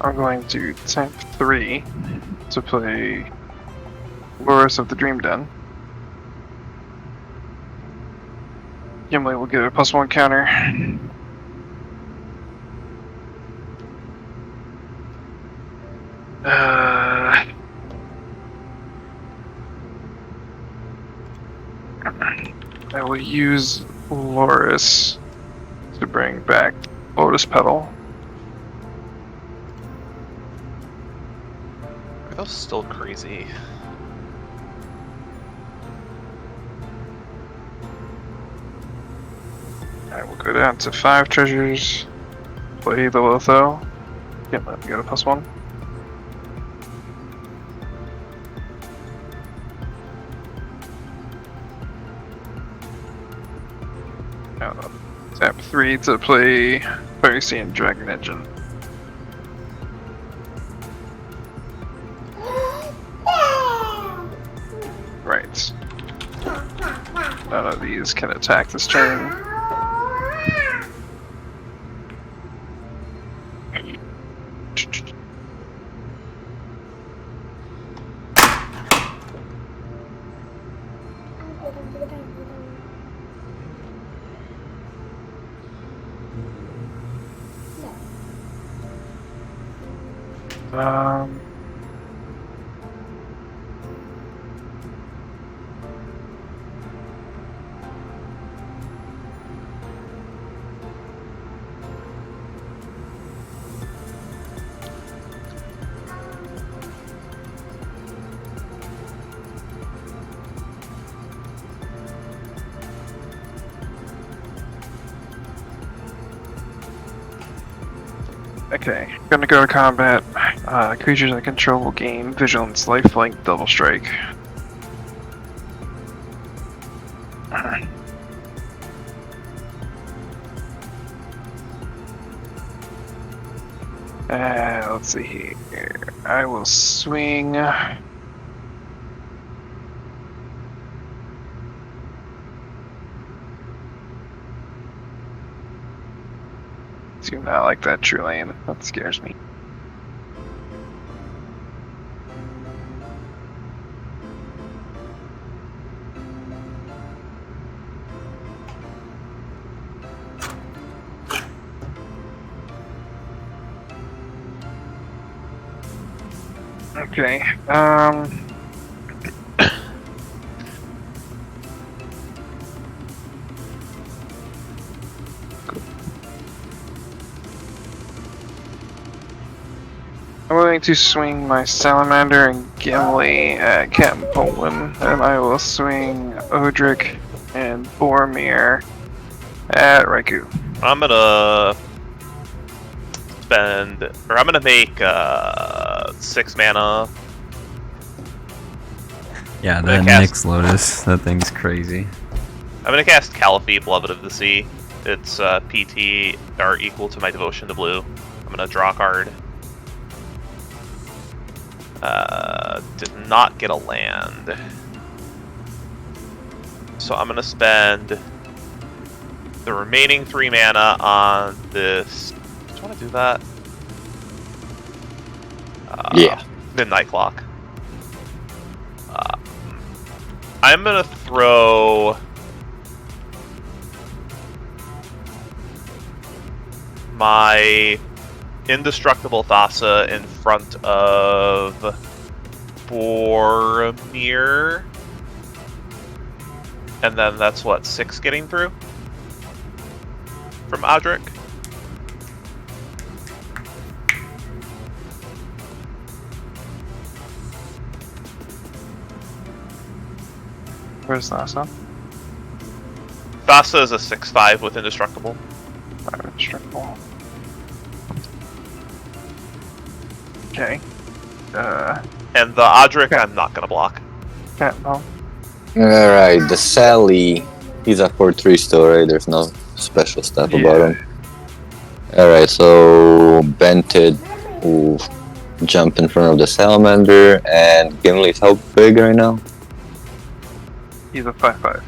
I'm going to tap 3 to play Loris of the Dream Den. Gimli will get a +1 counter. I will use Loris to bring back Lotus Petal. Are those still crazy? I will go down to 5 treasures, play the Lotho, Yep, let me go to +1. Tap 3 to play Piracy and Dragon Engine. Right. None of these can attack this turn. Um, Okay, gonna go to combat. Creatures I control will gain Vigilance, Lifelink, Double Strike. Let's see here. I will swing. Do not like that true lane. That scares me. Okay. I'm going to swing my Salamander and Gimli at Captain Poland, and I will swing Odric and Boromir at Raiku. I'm gonna spend, or I'm gonna make 6 mana. Yeah, I'm that gonna cast- next Lotus, that thing's crazy. I'm gonna cast Caliphate, Beloved of the Sea. Its PT are equal to my devotion to blue. I'm gonna draw a card. Did not get a land. So I'm gonna spend the remaining 3 mana on this. Do you want to do that? Yeah. Midnight Clock. I'm gonna throw my Indestructible Thassa in front of Boromir. And then that's what, 6 getting through? From Odric? Where's Thassa? Thassa is a 6/5 with Indestructible. Indestructible. Okay. And the Odric, I'm not gonna block. No. Alright, the Sally, he's a 4/3 still, right? There's no special stuff about him. Alright, so Bented will jump in front of the Salamander, and Gimli's how big right now? He's a 5/5.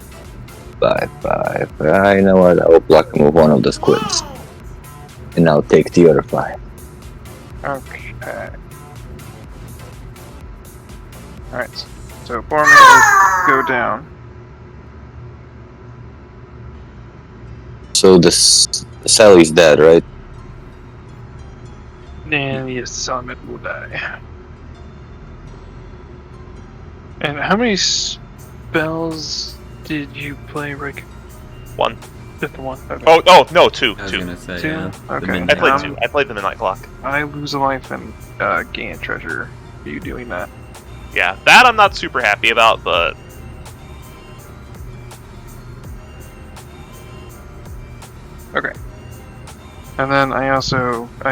5/5. You know what? I will block him with one of the squids. And I'll take the other 5. Okay. Alright. So Boromir will go down. So the Sally's dead, right? And yes, Summit will die. And how many spells did you play, Rick? 1. Just the one? Okay. Oh, no, 2. I was 2. gonna say, Two? yeah. the Okay. Minn I played Clock. 2. I played the Midnight Clock. I lose a life and gain a treasure. Are you doing that? Yeah, that I'm not super happy about, but Okay. And then I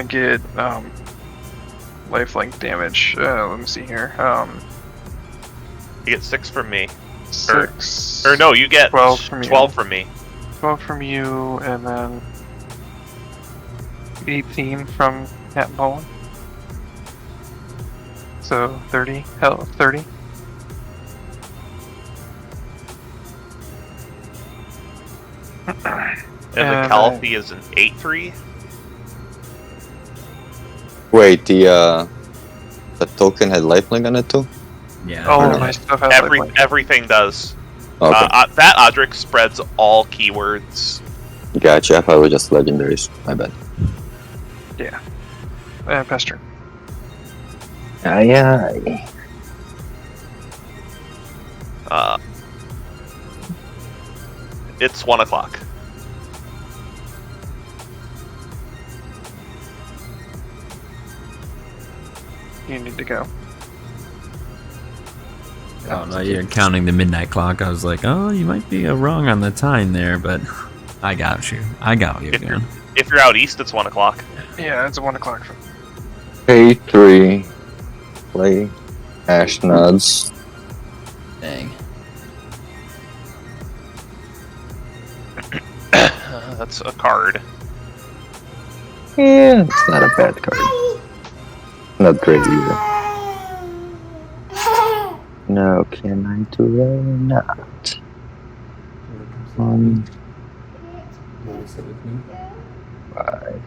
get lifelink damage. Let me see here. You get 6 from me. 6. Or no, you get 12 from you. 12 from me. 12 from you, and then 18 from Cat and Poland. So 30. Hell, 30. And the Caliphy is an 8-3. Wait, the token had lifelink on it too? Yeah. Oh, my stuff has lifelink. Everything does. Okay, That Odric spreads all keywords. gotcha. I thought it was just legendaries. My bad. Yeah. Pester. Aye, aye. It's 1 o'clock. You need to go. Oh no, you're counting the midnight clock. I was like, oh, you might be wrong on the time there, but I got you. I got you. If you're out east, it's 1 o'clock. Yeah, it's 1 o'clock. A3. Play. Ash nods. Dang. That's a card. Yeah, it's not a bad card. Not great either. No, can I do it or not? 1, 5.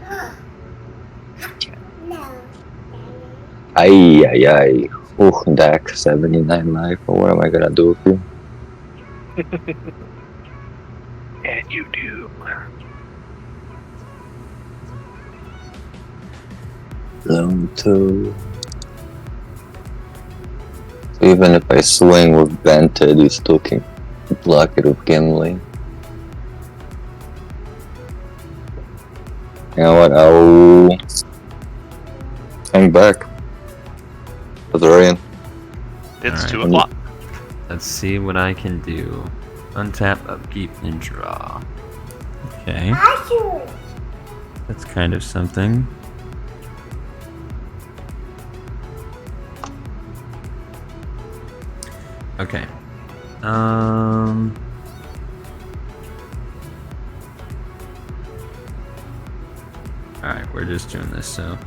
Ay, ay, ay. Ooh, deck 79 life. What am I gonna do with you? And you do. Zone 2. So even if I swing with Banted, you still can block it with Gimli. You know what? I'll hang back. Azoreign. It's Alright. 2 o'clock. Let's see what I can do. Untap, upkeep, and draw. Okay. That's kind of something. Okay. Alright, we're just doing this, so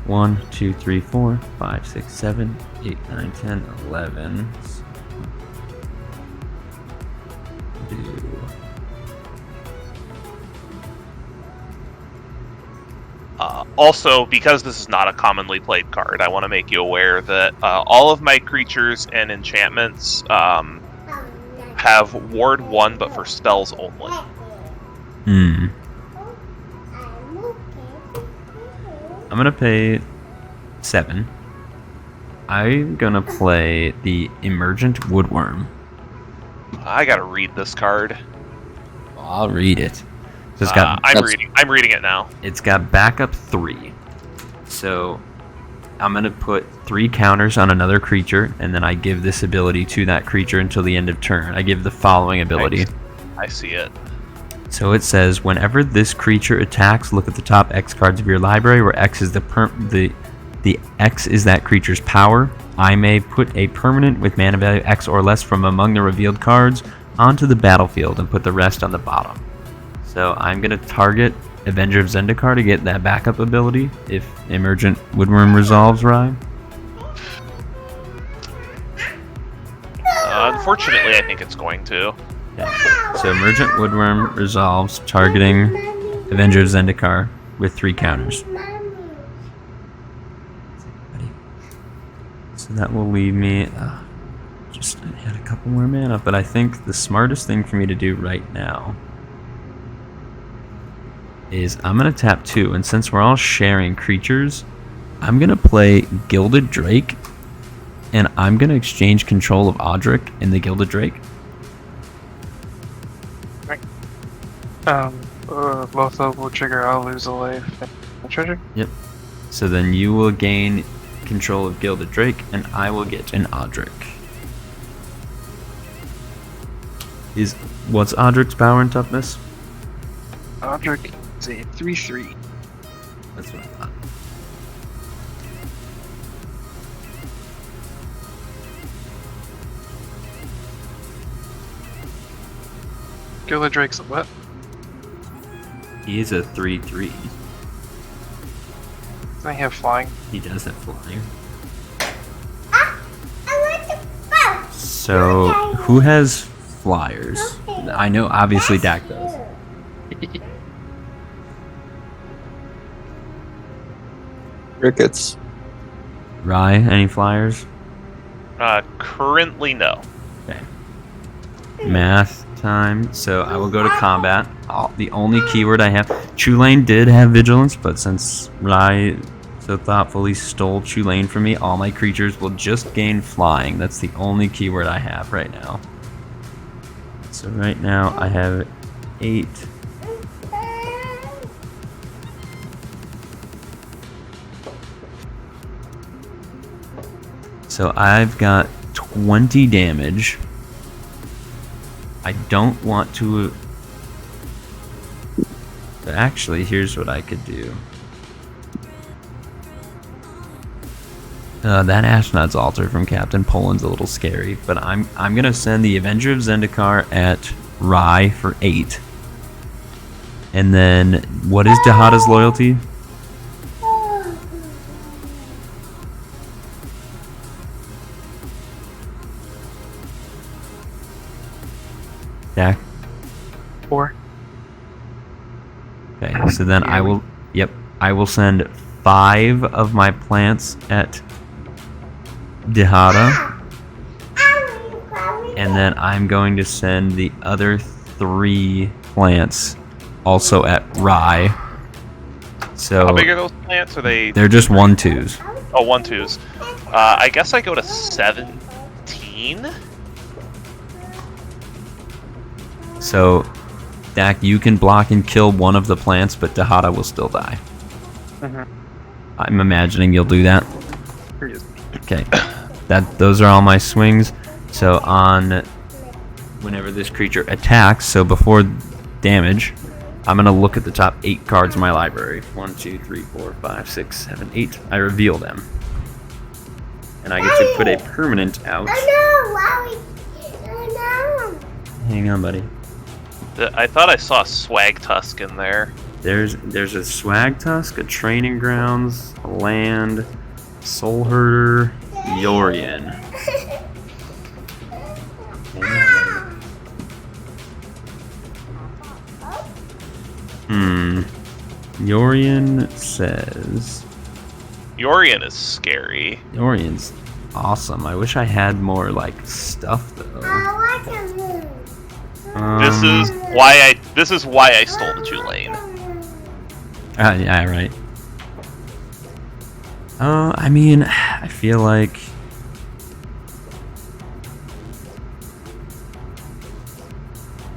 1, 2, 3, 4, 5, 6, 7, 8, 9, 10, 11. Also, because this is not a commonly played card, I want to make you aware that all of my creatures and enchantments have Ward 1, but for spells only. I'm gonna pay 7. I'm gonna play the Emergent Woodworm. I gotta read this card. I'll read it. So it's got, I'm reading it now. it's got backup 3. So I'm gonna put 3 counters on another creature, and then I give this ability to that creature until the end of turn. I give the following ability. I see it. So it says, whenever this creature attacks, look at the top X cards of your library, where X is the X is that creature's power. I may put a permanent with mana value X or less from among the revealed cards onto the battlefield and put the rest on the bottom. So I'm going to target Avenger of Zendikar to get that backup ability if Emergent Woodworm resolves, Ryan. Unfortunately, I think it's going to. Yeah. So Emergent Woodworm resolves, targeting Avenger of Zendikar with 3 counters. So that will leave me, just had a couple more mana, but I think the smartest thing for me to do right now is I'm going to tap 2, and since we're all sharing creatures, I'm going to play Gilded Drake, and I'm going to exchange control of Odric in the Gilded Drake. Both of will trigger, I'll lose a life. Treasure? Yep. So then you will gain control of Gilded Drake, and I will get an Odric. What's Odric's power and toughness? Odric is a 3/3. That's what I thought. Gila Drake's a what? He is a 3/3. Doesn't he have flying? He does have flying. I want to bounce. So, who has flyers? I know, obviously, Dak does. Crickets. Rai, any flyers? Currently, no. Okay. Math time. So I will go to combat. The only keyword I have. Chulane did have vigilance, but since Rai so thoughtfully stole Chulane from me, all my creatures will just gain flying. That's the only keyword I have right now. So right now I have 8. So I've got 20 damage. I don't want to... But actually, here's what I could do. That Ashnod's Altar from Captain Poland's a little scary, but I'm gonna send the Avenger of Zendikar at Rai for 8. And then, what is Dihada's loyalty? Dak? 4. Okay, so then I will send 5 of my plants at Dihada, and then I'm going to send the other 3 plants also at Rai. So How big are those plants? Are they? they're just 1/2s. Oh, 1/2s. I guess I go to 17. So, Dak, you can block and kill one of the plants, but Dihada will still die. I'm imagining you'll do that. Okay, those are all my swings. So on whenever this creature attacks, so before damage, I'm gonna look at the top 8 cards in my library. 1, 2, 3, 4, 5, 6, 7, 8. I reveal them, and I get to put a permanent out. Hang on, buddy. I thought I saw a Swag Tusk in there. There's a Swag Tusk, a Training Grounds, a land, Soul Herder, Yorion. Yorion says... Yorion is scary. Yorion's awesome. I wish I had more, like, stuff, though. This is why I stole the Chulane. Yeah, right. I mean, I feel like...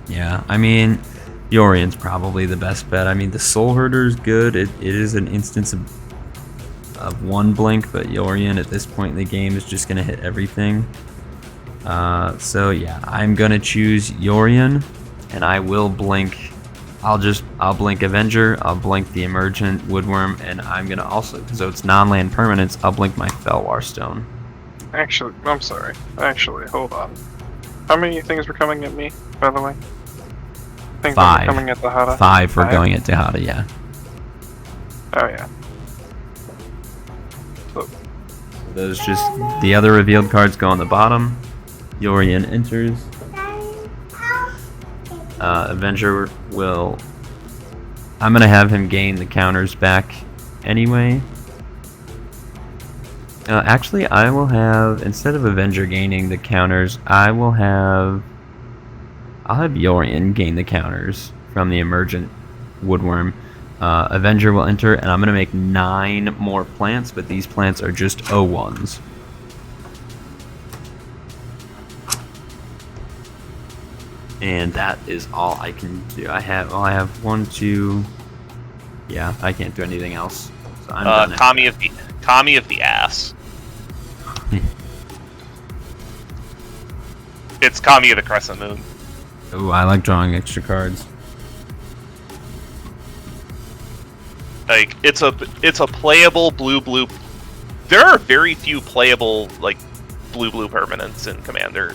Yeah, I mean, Yorion's probably the best bet. I mean, the Soul Herder's good. It is an instance of 1 blink, but Yorion at this point in the game is just going to hit everything. So yeah, I'm going to choose Yorion, and I will blink... I'll blink Avenger, I'll blink the Emergent Woodworm, and I'm gonna also, so it's non-land permanents, I'll blink my Felwar Stone. Actually, I'm sorry. Actually, hold on. How many things were coming at me, by the way? Things that 5. were coming at Dihada? 5 for going at Dihada, yeah. Oh, yeah. So, Those just, the other revealed cards go on the bottom. Yorion enters. Avenger will... I'm gonna have him gain the counters back anyway. Actually, I will have, instead of Avenger gaining the counters, I'll have Yorion gain the counters from the Emergent Woodworm. Avenger will enter, and I'm gonna make 9 more plants, but these plants are just 0/1s. And that is all I can do. I have 1, 2. Yeah, I can't do anything else. So I'm done. Kami of the ass. It's Kami of the Crescent Moon. Ooh, I like drawing extra cards. Like it's a playable blue. There are very few playable like blue permanents in Commander.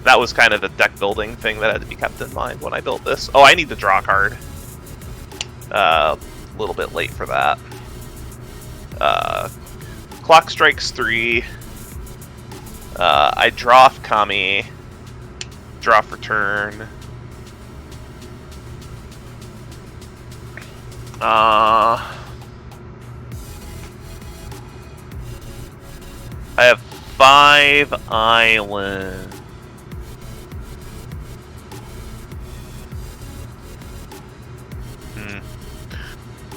that was kind of the deck building thing that had to be kept in mind when I built this. Oh, I need to draw a card. A little bit late for that. Clock strikes 3. I draw off Kami. Draw for turn. I have 5 islands.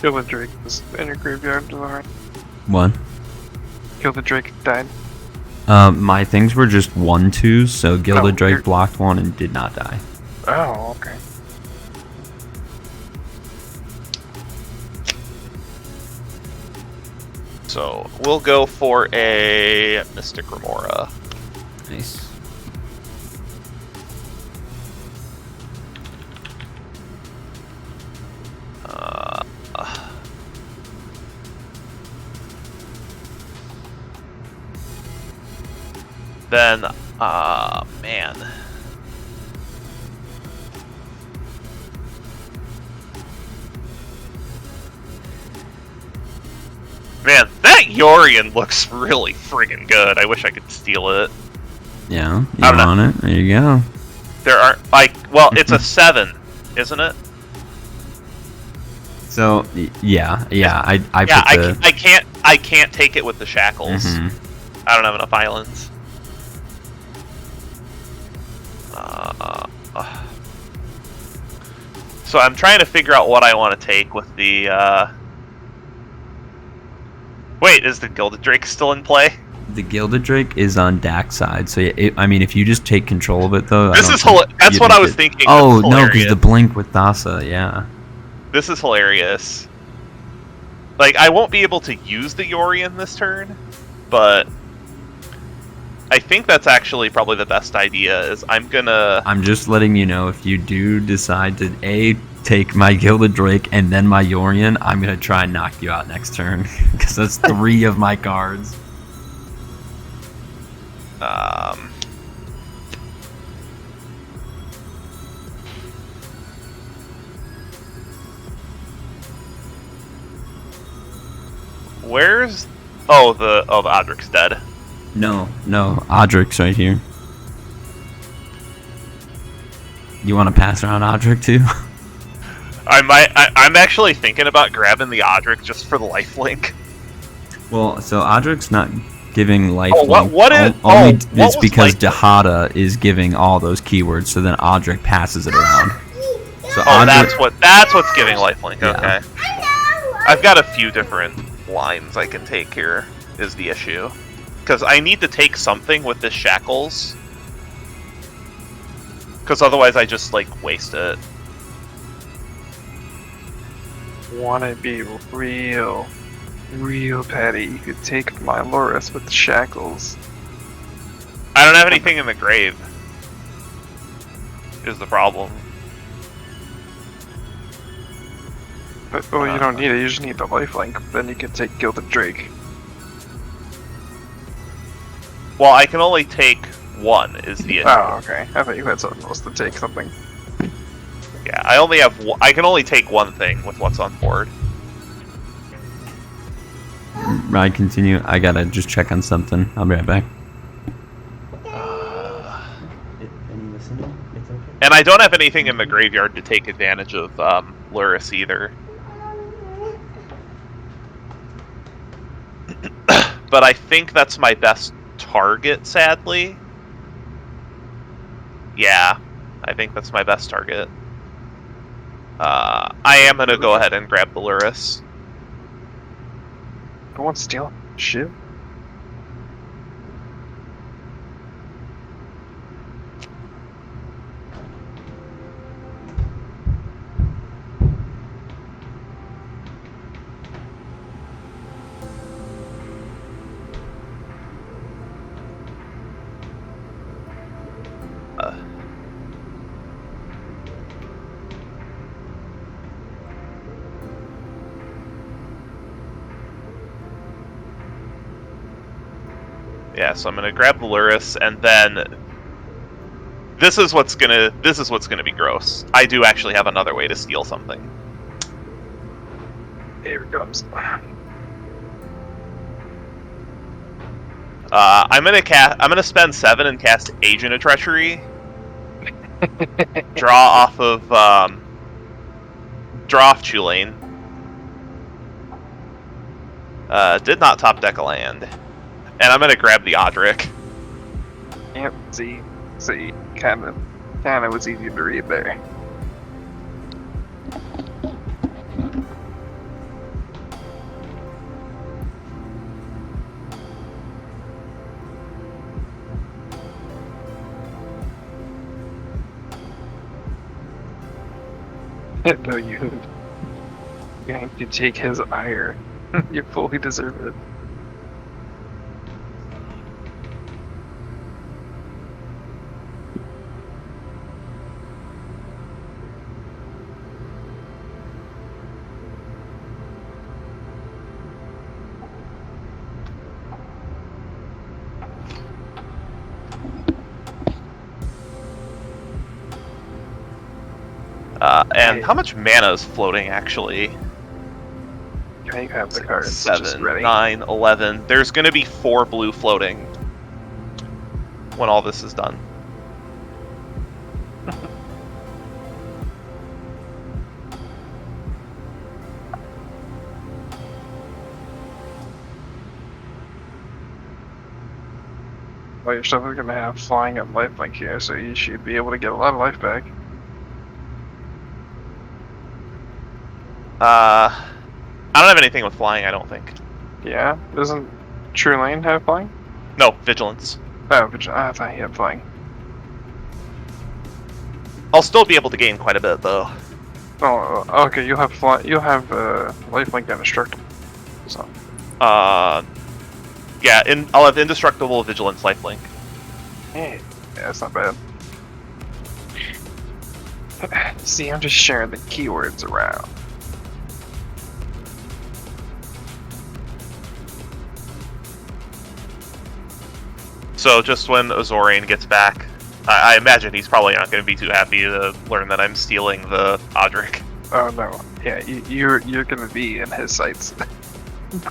Kill the Drake is in your graveyard, Azoreign. One. Kill the Drake died. My things were just 1/2s, so Gilded Oh, Drake you're- blocked one and did not die. Oh, okay. So we'll go for a Mystic Remora. Nice. Then, man. Man, that Yorion looks really friggin' good. I wish I could steal it. Yeah, I you're don't know. on it. There you go. There aren't, like, well, it's a 7, isn't it? So yeah, I Yeah, put the. I can't take it with the shackles. Mhm. I don't have enough islands. So I'm trying to figure out what I want to take with the. Wait, is the Gilded Drake still in play? The Gilded Drake is on Dak's side, so I mean, if you just take control of it, though. This is that's what I was thinking. Oh That's no, because hilarious. the blink with Thassa, yeah. This is hilarious. Like, I won't be able to use the Yorion this turn, but I think that's actually probably the best idea. Is I'm just letting you know, if you do decide to take my Gilded Drake and then my Yorion, I'm gonna try and knock you out next turn because that's 3 of my cards. Where's the Odric's dead. No, Odric's right here. You want to pass around Odric too? I'm actually thinking about grabbing the Odric just for the lifelink. Well, so Odric's not giving life. Oh, what is? Only what it's was because lifelink? Dihada is giving all those keywords, so then Odric passes it around. So Oh, Odric, that's what's giving lifelink. Yeah. Okay. I've got a few different lines I can take here. Is the issue? Because I need to take something with this shackles. Because otherwise I just like waste it. Wanna be real petty? You could take my Loris with the shackles. I don't have anything in the grave. Is the problem. But you don't need it. You just need the lifelink. Then you can take Gilded Drake. Well, I can only take one. Is the issue? Oh, okay. I thought you had something else to take something. Yeah, I only have. I can only take one thing with what's on board. Ride, continue. I gotta just check on something. I'll be right back. And I don't have anything in the graveyard to take advantage of Luris either. But I think that's my best target, sadly. Yeah, I think that's my best target. I am going to go ahead and grab the Luris. Who wants to steal shit? Yeah, so I'm going to grab the Luris, and then This is what's gonna be gross. I do actually have another way to steal something. Here it comes. I'm gonna spend 7 and cast Agent of Treachery. Draw off Tulane. Did not top deck a land, and I'm gonna grab the Odric. Yep. See, kind of was easy to read there. No, you're going to take his ire. You fully deserve it. And how much mana is floating, actually? Can you have the cards just 7, ready? 9, 11. There's going to be 4 blue floating when all this is done. Well, your stuff is going to have flying and lifelink here, so you should be able to get a lot of life back. I don't have anything with flying, I don't think. Yeah? Doesn't True Lane have flying? No, Vigilance. Oh, I thought he had flying. I'll still be able to gain quite a bit, though. Oh, okay, you'll have lifelink and destructible. So. Yeah, I'll have Indestructible, Vigilance, Lifelink. Yeah, that's not bad. See, I'm just sharing the keywords around. So just when Azoreign gets back, I imagine he's probably not going to be too happy to learn that I'm stealing the Odric. Oh no, yeah, you're gonna be in his sights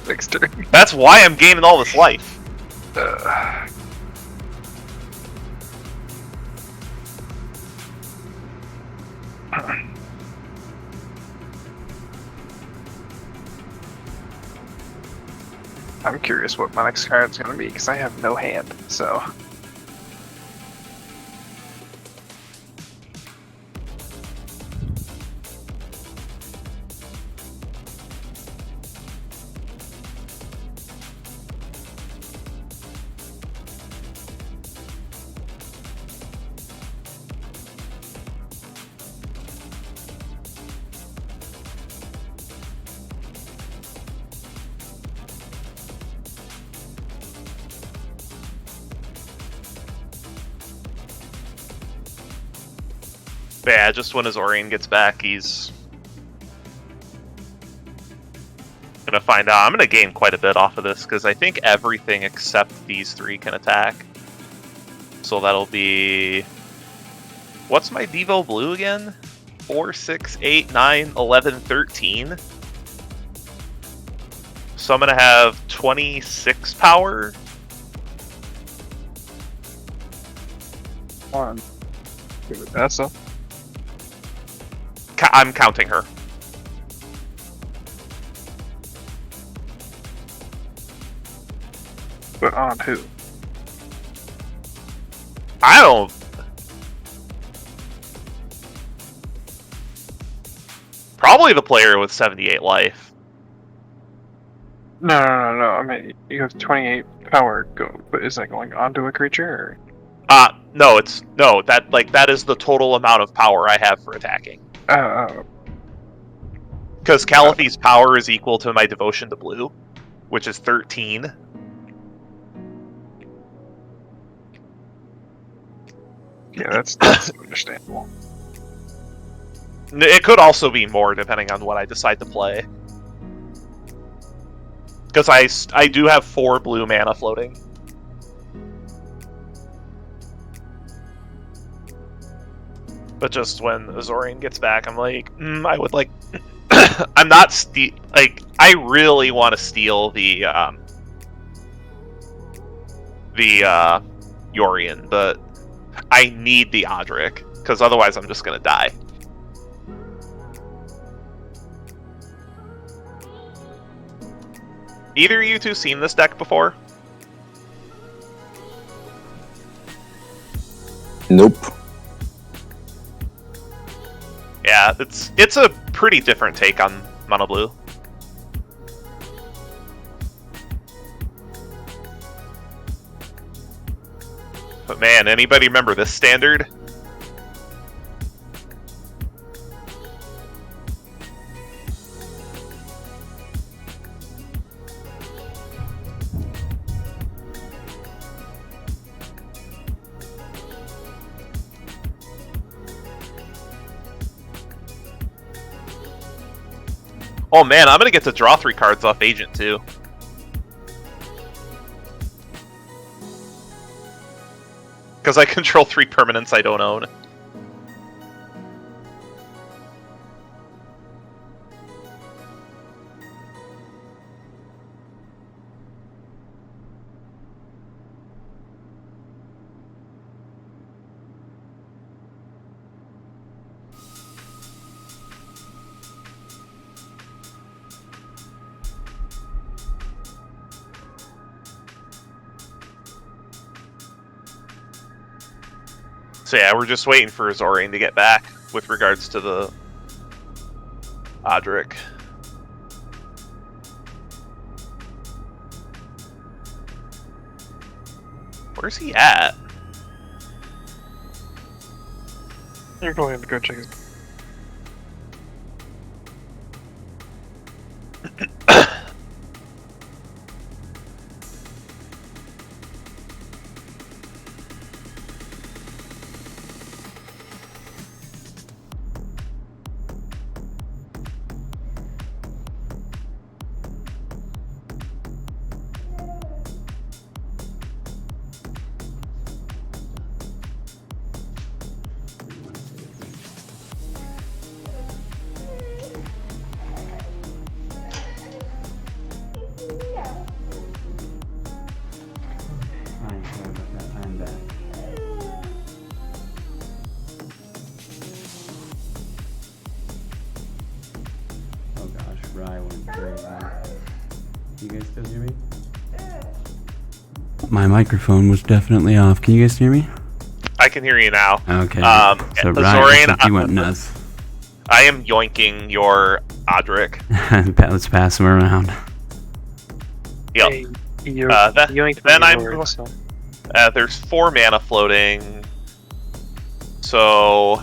next turn. That's why I'm gaining all this life. I'm curious what my next card's gonna be, because I have no hand, so... But yeah, just when Azoreign gets back, he's gonna find out. I'm gonna gain quite a bit off of this, because I think everything except these 3 can attack. So that'll be... What's my Devo blue again? 4, 6, 8, 9, 11, 13. So I'm gonna have 26 power. One. Give it Thassa. I'm counting her. But on who? I don't... Probably the player with 78 life. No. I mean, you have 28 power. But is that going onto a creature? Or? No, it's... No, that is the total amount of power I have for attacking. Oh. Because Calliphy's power is equal to my devotion to blue, which is 13. Yeah, that's understandable. It could also be more, depending on what I decide to play. Because I do have 4 blue mana floating. But just when Azoreign gets back, I'm like, I would like. I'm not like I really want to steal the Yorian, but I need the Odric because otherwise I'm just gonna die. Either of you two seen this deck before? Nope. Yeah, it's a pretty different take on Mono Blue. But man, anybody remember this standard? Oh man, I'm gonna get to draw 3 cards off Agent too. Because I control 3 permanents I don't own. So yeah, we're just waiting for Azoreign to get back with regards to the Odric. Where's he at? You're going to go check his. My microphone was definitely off. Can you guys hear me? I can hear you now. Okay. So Azoreign, you went nuts. I am yoinking your Odric. Let's pass him around. Yep. Hey, then I'm. There's 4 mana floating. So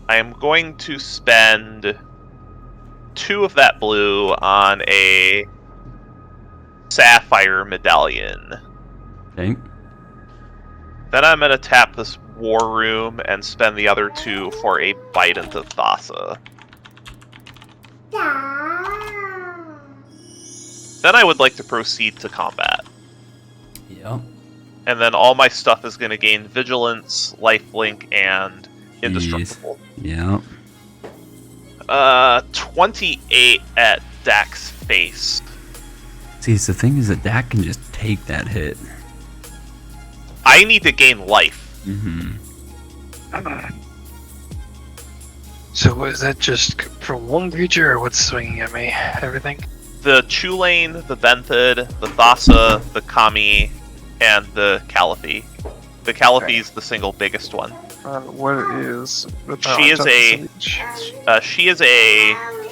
I am going to spend 2 of that blue on a Sapphire Medallion. Okay. Then I'm going to tap this War Room and spend the other 2 for a Bite into Thassa. Then I would like to proceed to combat. Yep. And then all my stuff is going to gain Vigilance, Lifelink, and Indestructible. Yep. 28 at Dak's face. See, the thing is that Dak can just take that hit. I need to gain life. Mm-hmm. So what is that, just from one creature, or what's swinging at me? Everything? The Chulane, the Venthid, the Thassa, the Kami, and the Calliphy. The Calliphy is the single biggest one. What is... She is a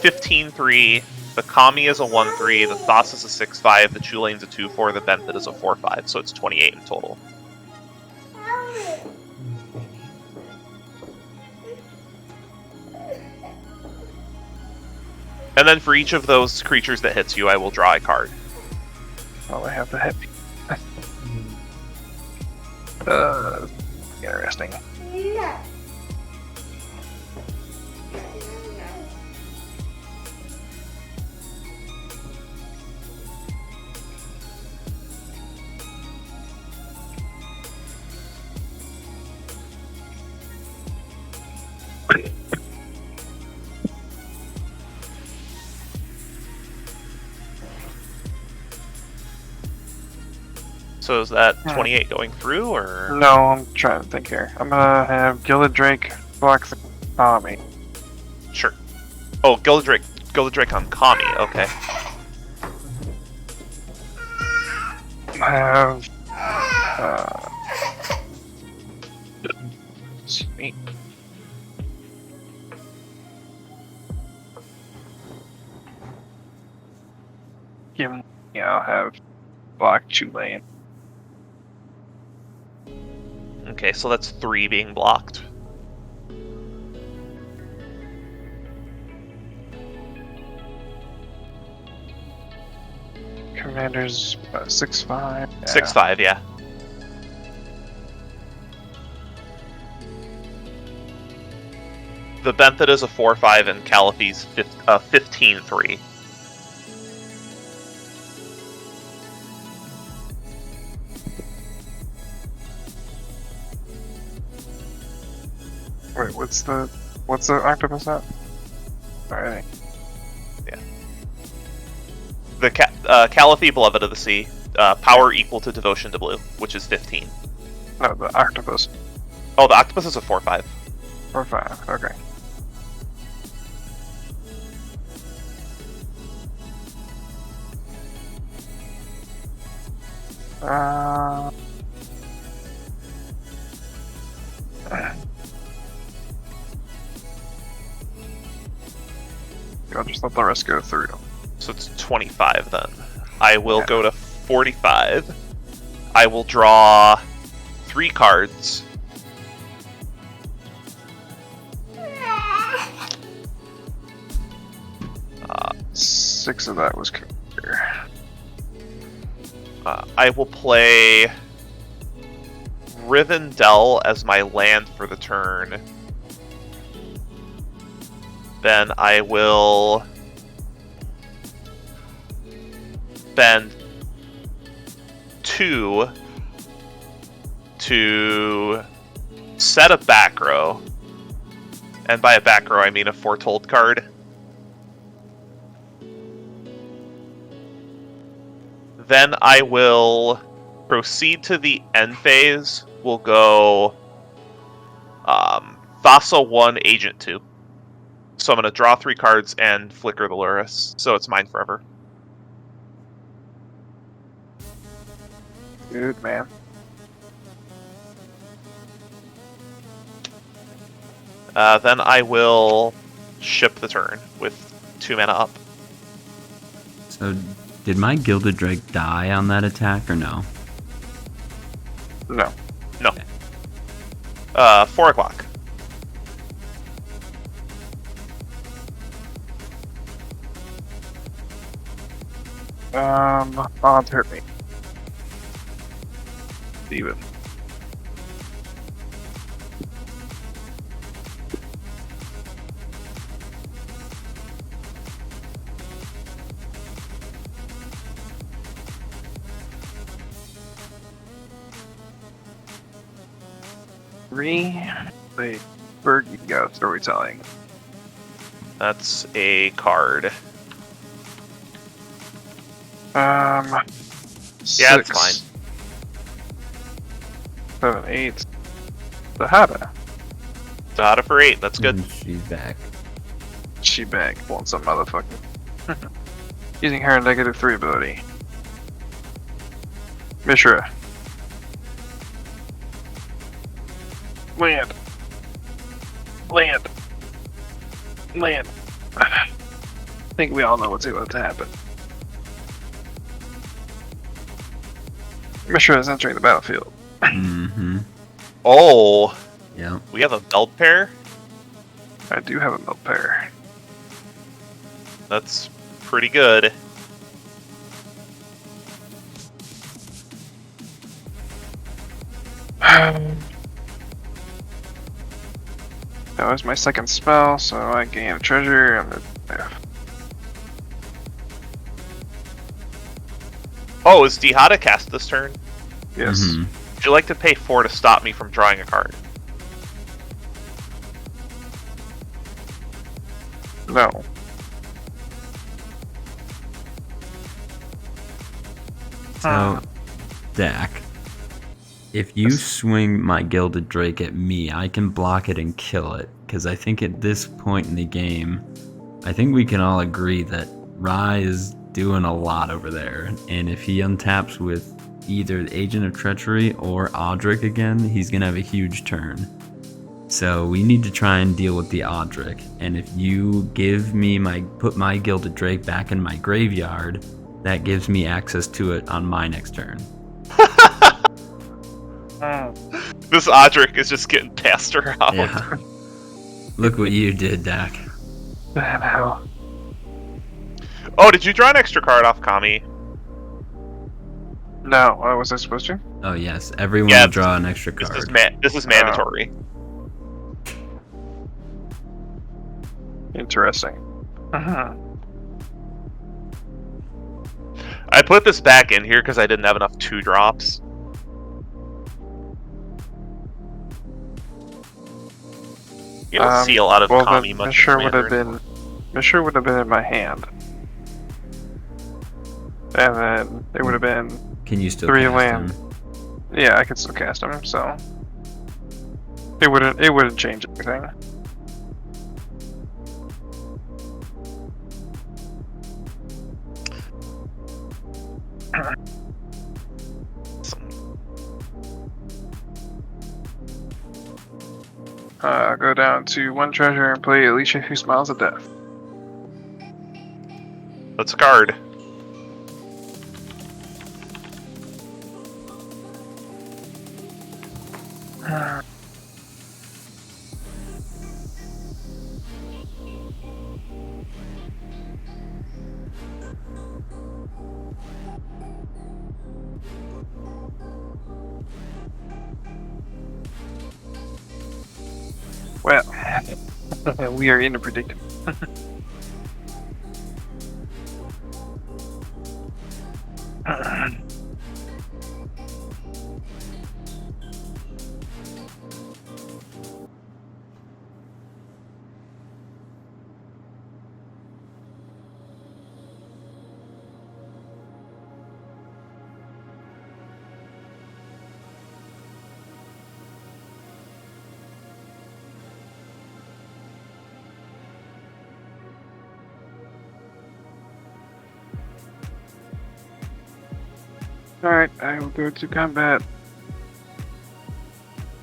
15/3. The Kami is a 1/3. The Thassa is a 6/5. The Chulane's a 2/4. The Venthid is a 4/5. So it's 28 in total. And then for each of those creatures that hits you, I will draw a card. Oh, I have the heavy. Interesting. So is that 28 going through, or? No, I'm trying to think here. I'm gonna have Gilded Drake block the Kami. Sure. Oh, Gilded Drake on Kami, okay. I have sweet. I'll have block Chulane. Okay, so that's 3 being blocked. Commander's 6/5. 6/5, yeah. The Bent is a 4/5 and Caliphy's 15/3. Wait, what's the octopus at? Alright. The Caliphy, Beloved of the Sea, power equal to Devotion to Blue, which is 15. No, the octopus. Oh, the Octopus is a 4/5. 4/5. Okay. I'll just let the rest go through. So it's 25 then. I will go to 45. I will draw 3 cards. Six of that was computer. I will play Rivendell as my land for the turn. Then I will spend 2 to set a back row. And by a back row, I mean a Foretold card. Then I will proceed to the end phase. We'll go Thassa 1, Agent 2. So I'm going to draw 3 cards and flicker the Lurrus. So it's mine forever. Good man. Then I will ship the turn with 2 mana up. So, did my Gilded Drake die on that attack or no? No. No. 4 o'clock. Odds hurt me. Even. The Berg Ego storytelling. That's a card. Yeah, that's fine. 7, 8. Dihada. Dihada for 8, that's good. She's back. She back. Want some motherfucker. Using her -3 ability. Mishra. Land. Land. Land. I think we all know what's about to happen. Mishra is entering the battlefield. Mm-hmm. Oh, Yep. we have a belt pair? I do have a milk pair. That's pretty good. That was my second spell, so I gain a treasure and Oh, is Dihada cast this turn? yes. Mhm. Would you like to pay 4 to stop me from drawing a card? No. So, Dak, if you swing my Gilded Drake at me, I can block it and kill it. Because I think at this point in the game, I think we can all agree that Rai is doing a lot over there. And if he untaps with either the Agent of Treachery or Audric again, he's going to have a huge turn. So we need to try and deal with the Audric. And if you give me put my Gilded Drake back in my graveyard, that gives me access to it on my next turn. This Audric is just getting passed around. Yeah. Look what you did, Dak. How? Oh, did you draw an extra card off Kami? No, was I supposed to? Oh yes, everyone Yeah, will draw an extra card. This is mandatory. Interesting. I put this back in here because I didn't have enough 2-drops. You don't see a lot of Kami much. Mishra would have been in my hand, and then it would have been Can you still 3 cast land. him? Yeah, I could still cast him, so it wouldn't change anything. Go down to 1 treasure and play Alicia Who Smiles at Death. Let's guard. Well, we are in a predicament. Alright, I will go to combat.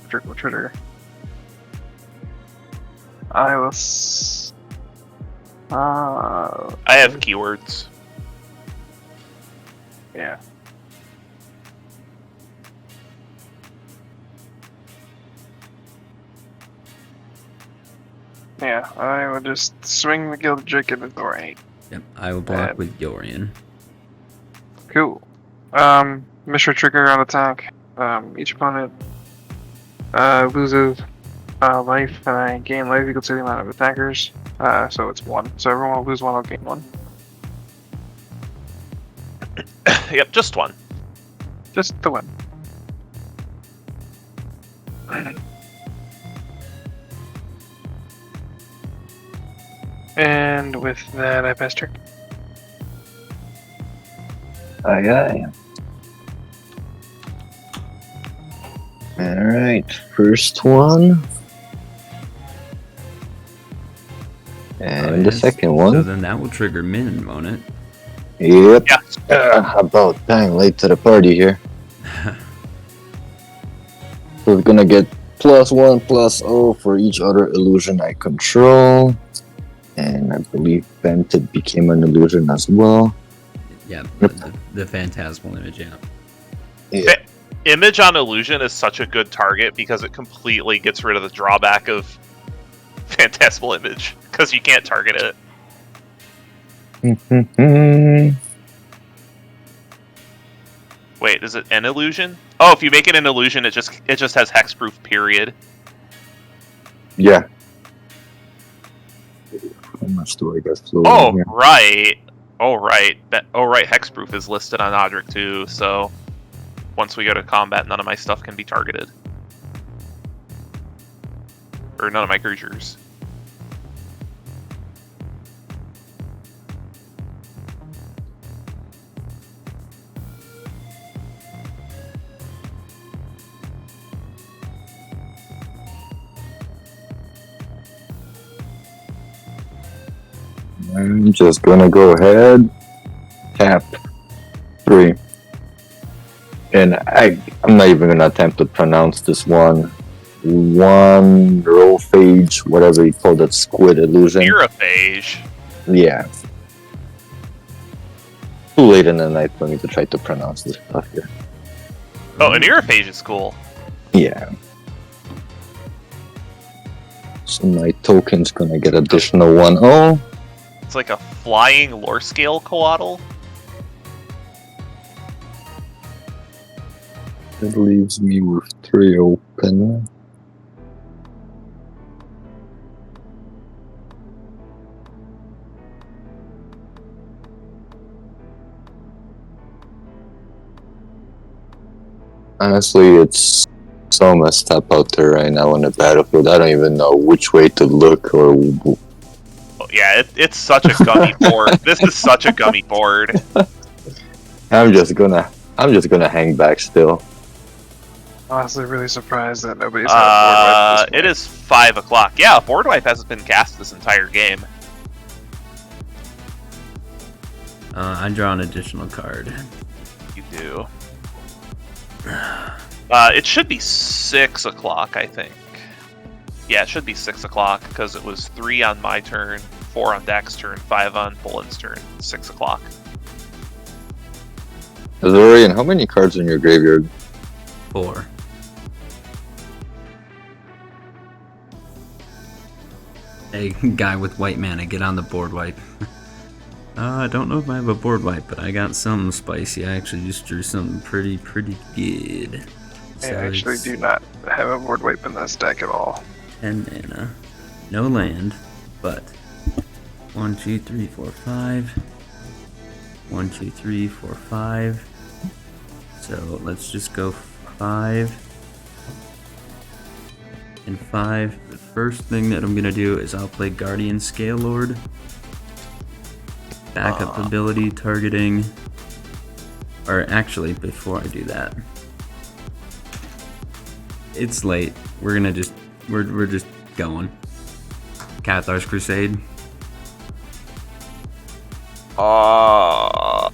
Trigger. I will. I have keywords. Yeah. Yeah, I will just swing the Gilded Drake at the Thorite. Yep, I will block with Yorion. Cool. Mishra trigger on attack. Each opponent loses life, and I gain life equal to the amount of attackers. So it's 1. So everyone will lose 1, I'll gain 1. Yep, just 1. Just the 1. And with that, I pass turn. Aye, aye. Alright, first one. And the second So one. then that will trigger Minn, won't it? Yep. Yeah. About dang late to the party here. We're gonna get +1/+0 for each other illusion I control. And I believe Bant became an illusion as well. Yeah, Yep. the phantasmal image, yeah. Yeah. Image on illusion is such a good target because it completely gets rid of the drawback of phantasmal image because you can't target it. Wait, is it an illusion? Oh, if you make it an illusion, it just has hexproof. Period. Yeah. How much do I get floating Oh, here? right. Oh, right. Hexproof is listed on Audric too. So once we go to combat, none of my stuff can be targeted, or none of my creatures. I'm just gonna go ahead, tap 3. And I'm not even gonna attempt to pronounce this one. One Rophage, whatever you call that squid illusion. Miraphage. Yeah. Too late in the night for me to try to pronounce this stuff here. Oh, an Miraphage is cool. Yeah. So my token's gonna get additional 1-0. It's like a flying lore scale coatl. That leaves me with 3 open. Honestly, it's so messed up out there right now on the battlefield. I don't even know which way to look or. Oh, yeah, it's such a gummy board. This is such a gummy board. I'm just gonna hang back still. Honestly, really surprised that nobody's had a board wipe at this point. It is 5 o'clock. Yeah, board wipe hasn't been cast this entire game. I draw an additional card. You do. It should be 6 o'clock, I think. Yeah, it should be 6 o'clock because it was 3 on my turn, 4 on Dak's turn, 5 on Bullen's turn, 6 o'clock. Azoreign, how many cards in your graveyard? 4. Hey, guy with white mana, get on the board wipe. I don't know if I have a board wipe, but I got something spicy. I actually just drew something pretty good. I actually do not have a board wipe in this deck at all. 10 mana. No land, but 1, 2, 3, 4, 5. 1, 2, 3, 4, 5. So let's just go 5 and 5. The first thing that I'm gonna do is I'll play Guardian Scale Lord. Backup ability targeting. Or actually, before I do that, it's late. We're gonna just we're just going. Cathar's Crusade. Oh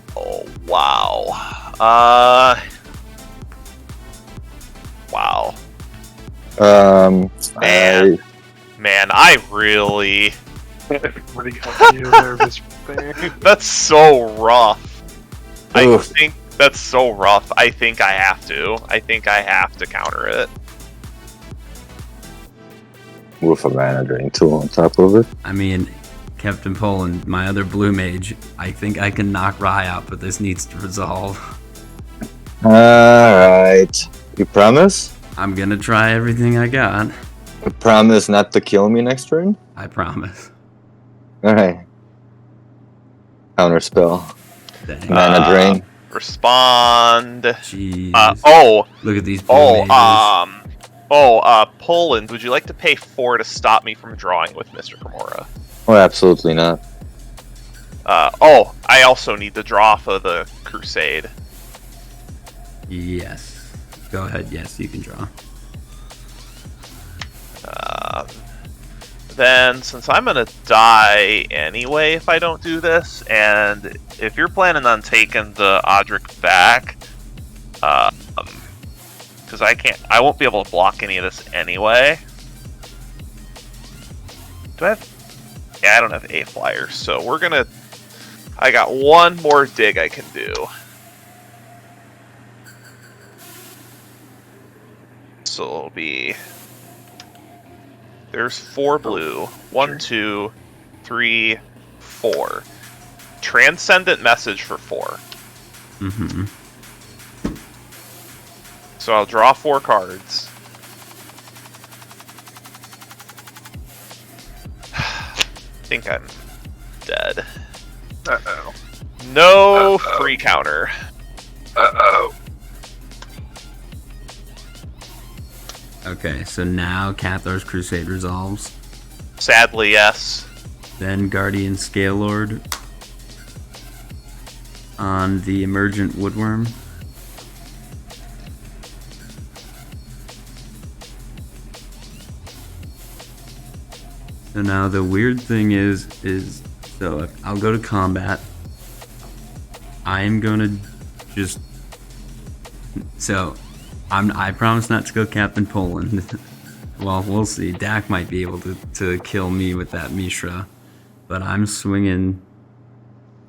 wow. Wow. Man, I really. Everybody got you nervous thing. That's so rough. I Oof. think that's so rough. I think I have to counter it. With a mana drain 2 on top of it. I mean, Captain Poland, my other blue mage, I think I can knock Rai out, but this needs to resolve. Alright. You promise? I'm gonna try everything I got. You promise not to kill me next turn? I promise. Alright. Counter spell. Dang. Mana drain. Respond. Jeez. Look at these blue mages. Poland, would you like to pay 4 to stop me from drawing with Mr. Kimura? Oh, absolutely not. I also need to draw for the Crusade. Yes. Go ahead, yes, you can draw. Then, since I'm gonna die anyway if I don't do this, and if you're planning on taking the Odric back, because I won't be able to block any of this anyway. Do I have? Yeah, I don't have A flyers, so I got one more dig I can do. So it'll be. There's 4 blue. 1, 2, 3, 4. Transcendent message for 4. Mm-hmm. So I'll draw 4 cards. I think I'm dead. Uh-oh. No free counter. Uh-oh. Okay, so now Cathar's Crusade resolves. Sadly, yes. Then Guardian Scale Lord on the Emergent Woodworm. So now the weird thing is So I'll go to combat. I'm gonna just. So, I promise not to go Captain Poland. Well, we'll see. Dak might be able to kill me with that Mishra. But I'm swinging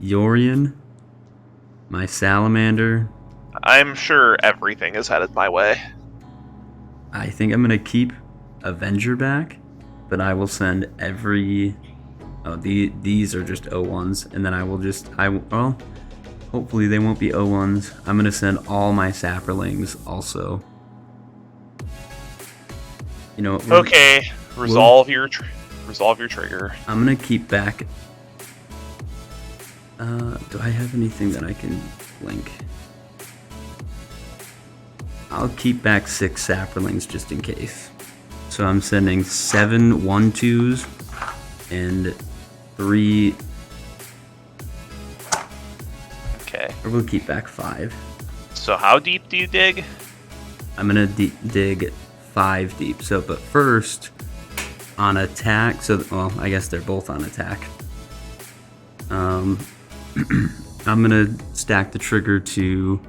Yorion, my Salamander. I'm sure everything is headed my way. I think I'm going to keep Avenger back, but I will send every... Oh, these are just O1s, and then I will just... Well, hopefully they won't be O1s. I'm going to send all my Saprolings also. You know what? Okay, resolve your trigger. I'm going to keep back... do I have anything that I can link? I'll keep back 6 Saprolings just in case. So I'm sending 7 1/2s and 3. Okay. Or we'll keep back 5. So how deep do you dig? I'm gonna dig 5 deep. So, but first on attack. So, well, I guess they're both on attack. I'm gonna stack the trigger to.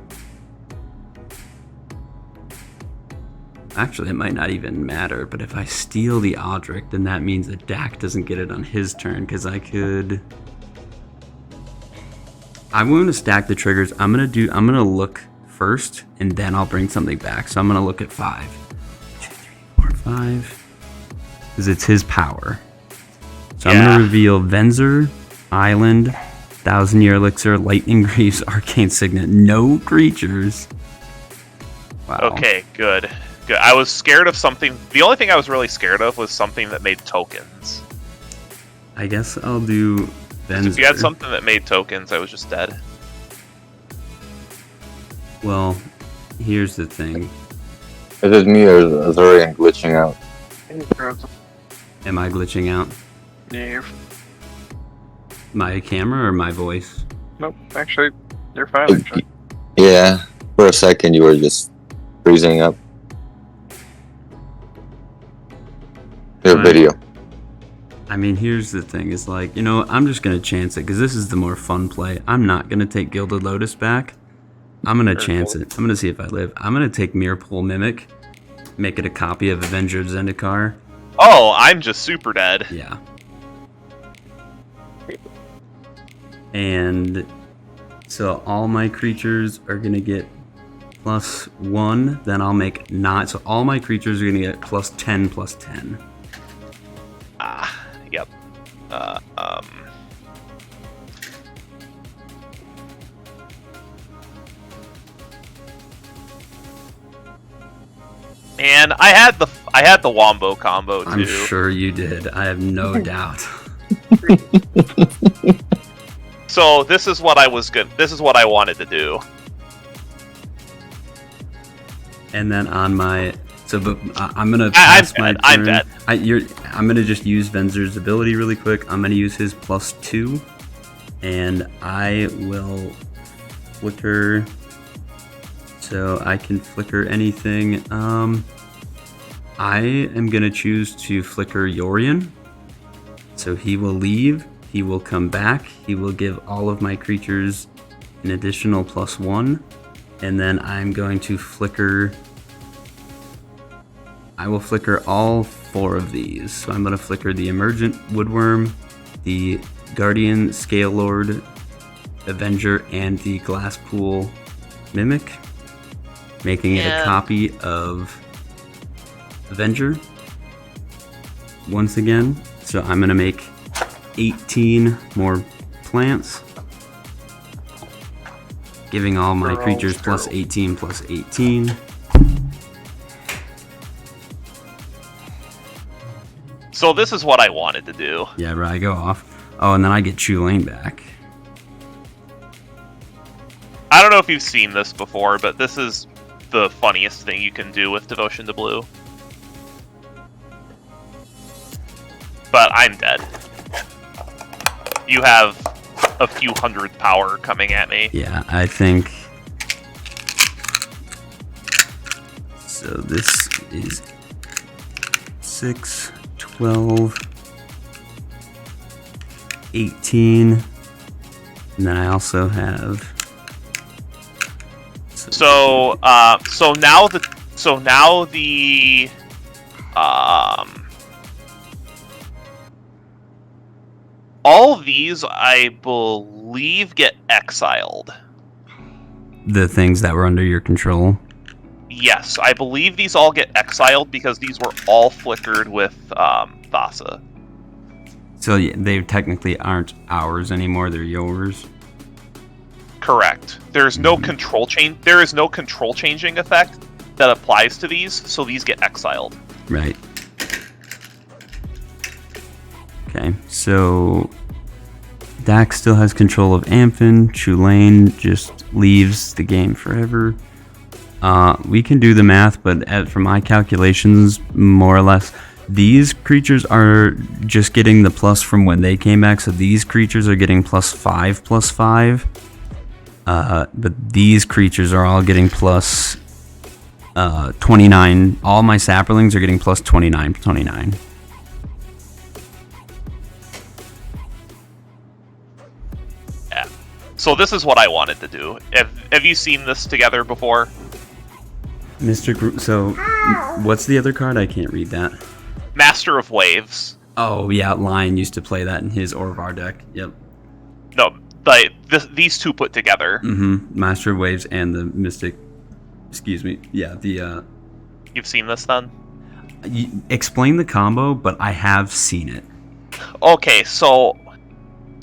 Actually, it might not even matter, but if I steal the Audric, then that means that Dak doesn't get it on his turn, because I could... I'm going to stack the triggers. I'm gonna look first, and then I'll bring something back. So I'm gonna look at 5. 2, 3, 4, 5. Because it's his power. So I'm gonna reveal Venzer, Island, 1,000-Year Elixir, Lightning Greaves, Arcane Signet. No creatures. Wow. Okay, good. Good. I was scared of something. The only thing I was really scared of was something that made tokens. I guess I'll do Venzer. If you had something that made tokens, I was just dead. Well, here's the thing. Is it me or is Azoreign glitching out? Am I glitching out? Yeah. My camera or my voice? Nope, actually, you're fine, actually. Yeah, for a second you were just freezing up. Your Right. video. I mean, here's the thing. Is like, you know, I'm just going to chance it because this is the more fun play. I'm not going to take Gilded Lotus back. I'm going to chance it. I'm going to see if I live. I'm going to take Mirpool Mimic. Make it a copy of Avenger of Zendikar. Oh, I'm just super dead. Yeah. And so all my creatures are going to get +1. Then I'll make 9. So all my creatures are going to get +10, +10. Yep. And I had the Wombo combo too. I'm sure you did. I have no doubt. So this is what I was good. This is what I wanted to do. And then on my but I'm gonna pass my turn. I'm dead. I'm gonna just use Venzer's ability really quick. I'm gonna use his +2, and I will flicker. So I can flicker anything. I am gonna choose to flicker Yorion. So he will leave. He will come back. He will give all of my creatures an additional +1, and then I'm going to flicker. I will flicker all 4 of these. So I'm going to flicker the Emergent Woodworm, the Guardian Scale Lord, Avenger, and the Glasspool Mimic, making it a copy of Avenger once again. So I'm going to make 18 more plants, giving all my creatures +18, +18. So this is what I wanted to do. Yeah, right, I go off. Oh, and then I get Chulane back. I don't know if you've seen this before, but this is the funniest thing you can do with Devotion to Blue. But I'm dead. You have a few hundred power coming at me. Yeah, I think... So this is 6, 12, 18. And then I also have... So now the all of these, I believe, get exiled. The things that were under your control. Yes, I believe these all get exiled because these were all flickered with Thassa. So yeah, they technically aren't ours anymore, they're yours. Correct. There's no control change. There is no control changing effect that applies to these, so these get exiled. Right. Okay, so Dax still has control of Amphin. Chulane just leaves the game forever. We can do the math, but from my calculations, more or less, these creatures are just getting the plus from when they came back. So these creatures are getting +5/+5. But these creatures are all getting plus 29. All my saplings are getting plus 29. Yeah. So this is what I wanted to do. Have you seen this together before? So, what's the other card? I can't read that. Master of Waves. Oh, yeah, Lion used to play that in his Orvar deck. Yep. No, these two put together. Mm-hmm. Master of Waves and the Mystic... Excuse me. Yeah, the... You've seen this then? Explain the combo, but I have seen it. Okay, so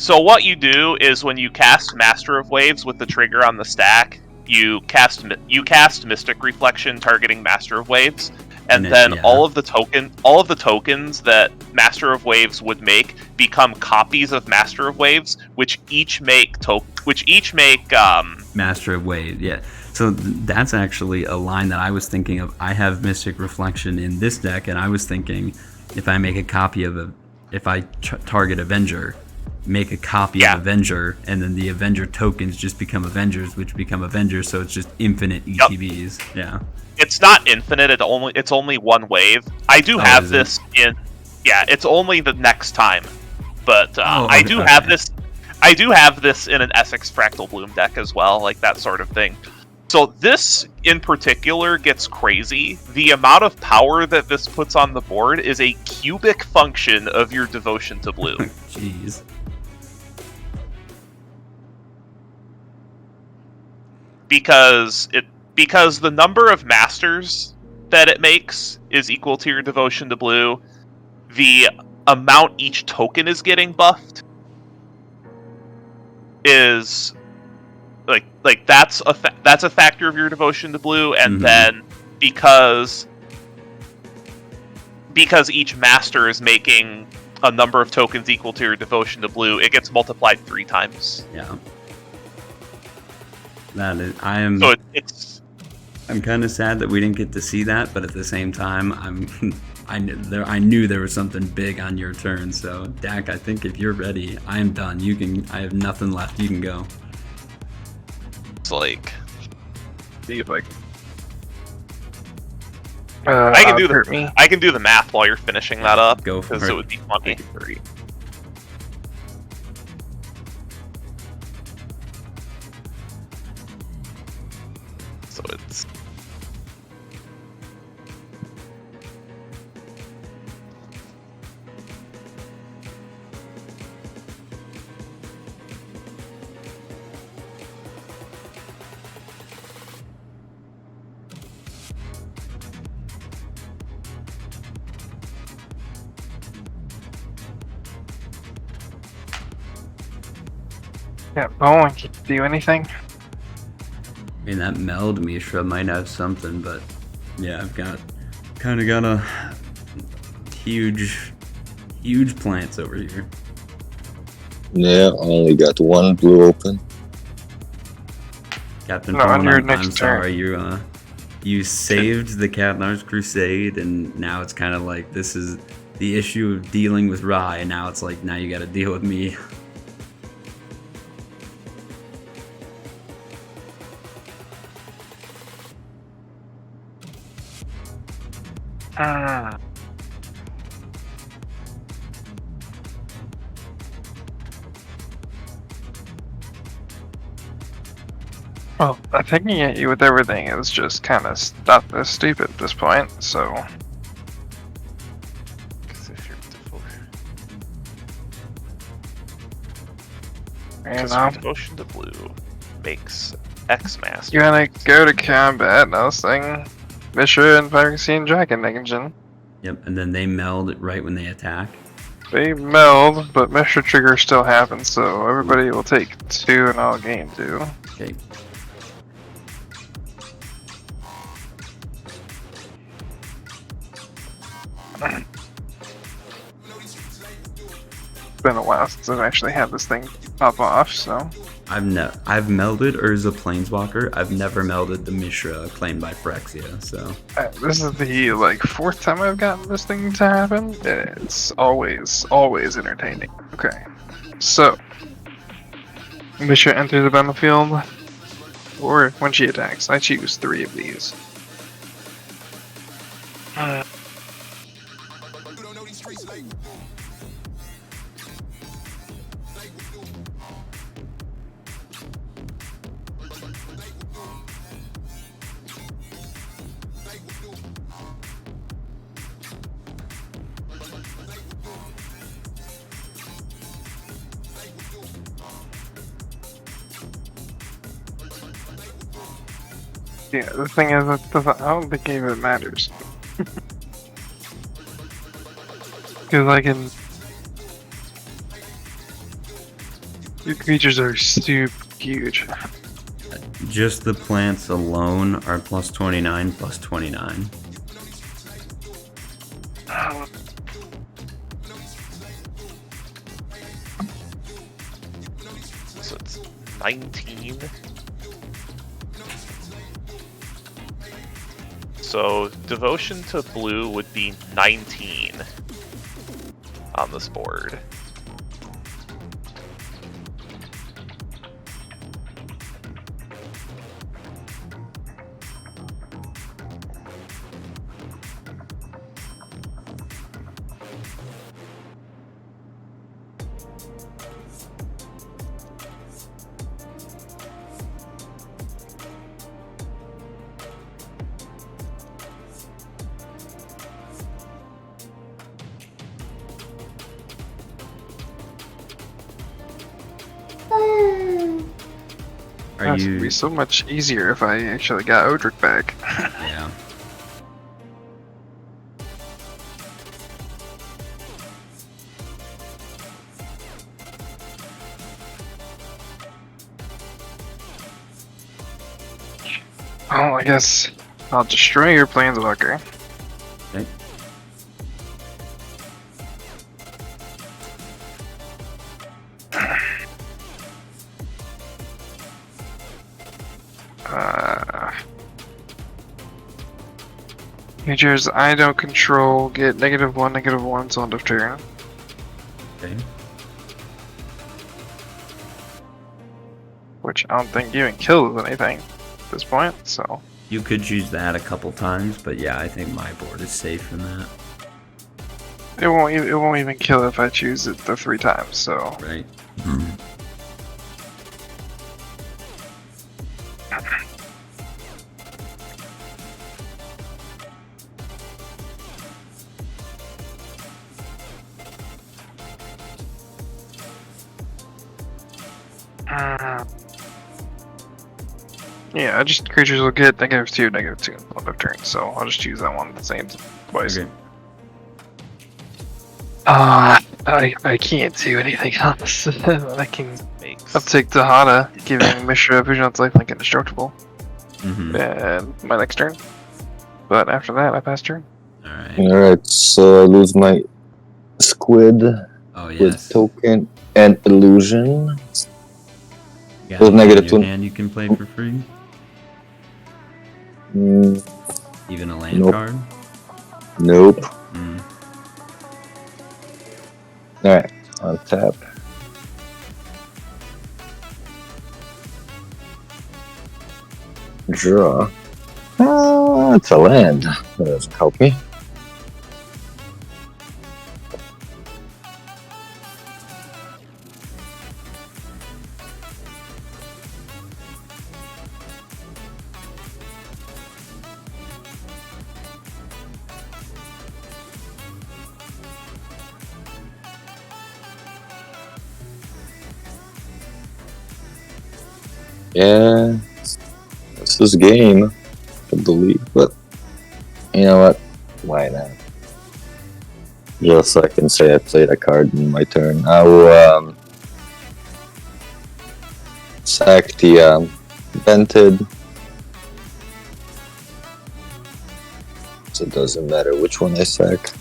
what you do is when you cast Master of Waves with the trigger on the stack, you cast Mystic Reflection targeting Master of Waves, and then yeah. all of the tokens that Master of Waves would make become copies of Master of Waves, which each make Master of Waves. Yeah. So that's actually a line that I was thinking of. I have Mystic Reflection in this deck, and I was thinking if I make a copy of if I target Avenger, make a copy of Avenger, and then the Avenger tokens just become Avengers, which become Avengers, so it's just infinite ETBs. Yep. Yeah. It's not infinite, it's only one wave. I do have this in... Yeah, it's only the next time. But I do have this in an Essex Fractal Bloom deck as well, like that sort of thing. So this, in particular, gets crazy. The amount of power that this puts on the board is a cubic function of your devotion to blue. Jeez. Because the number of masters that it makes is equal to your devotion to blue. The amount each token is getting buffed is like that's a factor of your devotion to blue, and then because each master is making a number of tokens equal to your devotion to blue, it gets multiplied 3 times. Yeah. That is, I'm kind of sad that we didn't get to see that, but at the same time, I knew there was something big on your turn. So Dak, I think if you're ready, I am done. I have nothing left. You can go. It's like, See if I I can do the math while you're finishing that up. Go for it. Because it would be funny. So it's... Yeah, Bowen, can you do anything? I mean, that Meld Mishra might have something, but yeah, I've got a huge plants over here. Yeah, only got one blue open. Captain No, on Phone, your I'm next sorry, you saved the Katnar's Crusade, and now it's kind of like this is the issue of dealing with Rai, and now it's like now you got to deal with me. Well, attacking at you with everything is just kind of stupid at this point, so... 'Cause if you're devotion to blue makes X Master. You wanna go to combat, no thing. Mishra and Pyrexene Dragon Engine. Yep, and then they meld right when they attack. They meld, but Mishra trigger still happens, so everybody will take 2 and I'll gain 2. Okay. It's been a while since I've actually had this thing pop off, so... I've melded Urza Planeswalker. I've never melded the Mishra claimed by Phyrexia, so... This is the, 4th time I've gotten this thing to happen. It's always entertaining. Okay, so... Mishra enters the battlefield, or when she attacks. I choose 3 of these. Yeah, the thing is, I don't think even matters. Because I can... Your creatures are super huge. Just the plants alone are plus 29, plus 29. So it's 19. So devotion to blue would be 19 on this board. Are This would you... be so much easier if I actually got Odric back. Yeah. Well, I guess I'll destroy your Planeswalker. Okay. Creatures I don't control get -1/-1 until end of turn. Okay. Which I don't think even kills anything at this point, so... You could choose that a couple times, but yeah, I think my board is safe from that. It won't even kill if I choose it the 3 times, so... Right. Yeah, creatures will get -2/-2 end of turn, so I'll just choose that one the same twice. Okay. I can't do anything else. I can uptake Dihada, giving Mishra Vigilance Lifelink indestructible. And my next turn. But after that, I pass turn. Alright. Alright, so I lose my squid Oh, with yes. token and illusion. You got Those anything negative in your two- hand you can play for free? Mm, Even a land Nope. card? nope. Mm. Alright, on tap. Draw. It's a land. That doesn't help me. Yeah, this is game, I believe, but you know what? Why not? Just so I can say I played a card in my turn. I will sack the Vented. So it doesn't matter which one I sack.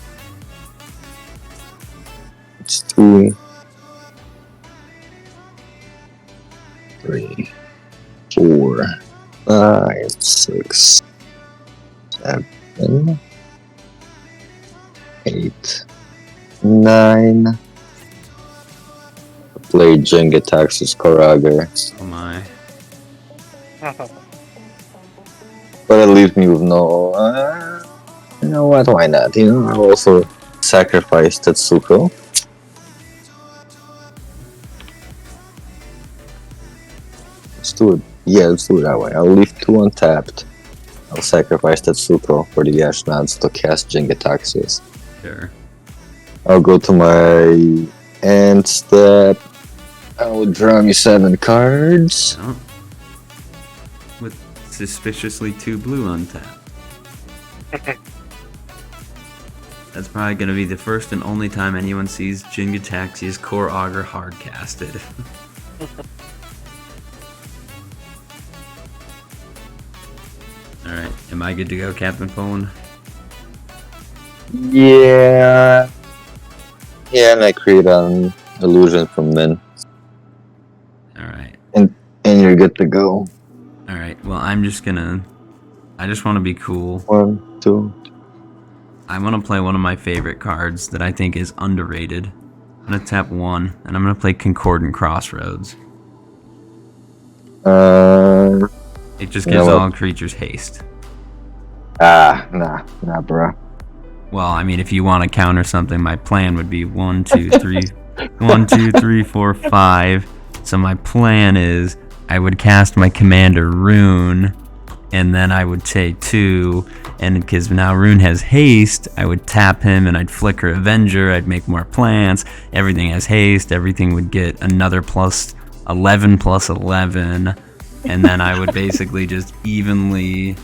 It's 2, 3, 4, 5, 6, 7, 8, 9. Play Jenga Taxis Korager. Oh my. But it leaves me with no. You know what? Why not? You know, I'll also sacrifice Tetsuko. Let's do it. Yeah, let's do it that way. I'll leave 2 untapped. I'll sacrifice Tetsuko for the Ashnods to cast Jenga Taxis. Sure. I'll go to my end step. I will draw me 7 cards. Oh. With suspiciously 2 blue untapped. That's probably going to be the first and only time anyone sees Jingataxi's Core Augur hard casted. Alright, am I good to go, Captain Pone? Yeah. Yeah, and I create an illusion from Minn. Alright. And you're good to go. Alright, well, I just want to be cool. 1, 2. I want to play one of my favorite cards that I think is underrated. I'm going to tap 1, and I'm going to play Concordant Crossroads. It just gives all creatures haste. Nah, bro. Well, I mean, if you want to counter something, my plan would be 1, 2, 3, 1, 2, 3, 4, 5. So my plan is I would cast my commander Roon, and then I would say 2, and because now Roon has haste, I would tap him and I'd flicker Avenger, I'd make more plants, everything has haste, everything would get another plus 11, and then I would basically just evenly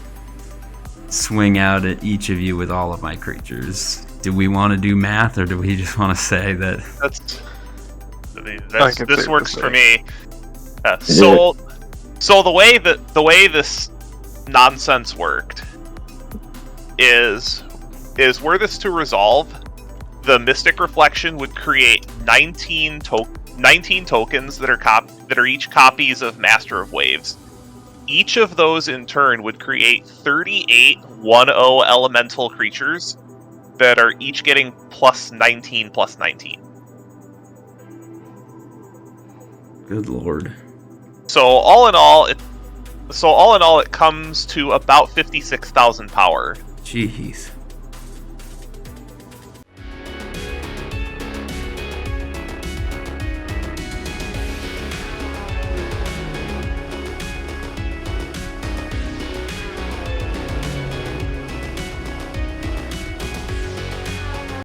swing out at each of you with all of my creatures. Do we want to do math, or do we just want to say that? This works for me. So the way this nonsense worked is were this to resolve, the Mystic Reflection would create 19 tokens that are each copies of Master of Waves. Each of those in turn would create 38 1/0 elemental creatures that are each getting plus 19. Good lord. So all in all, it comes to about 56,000 power. Jeez.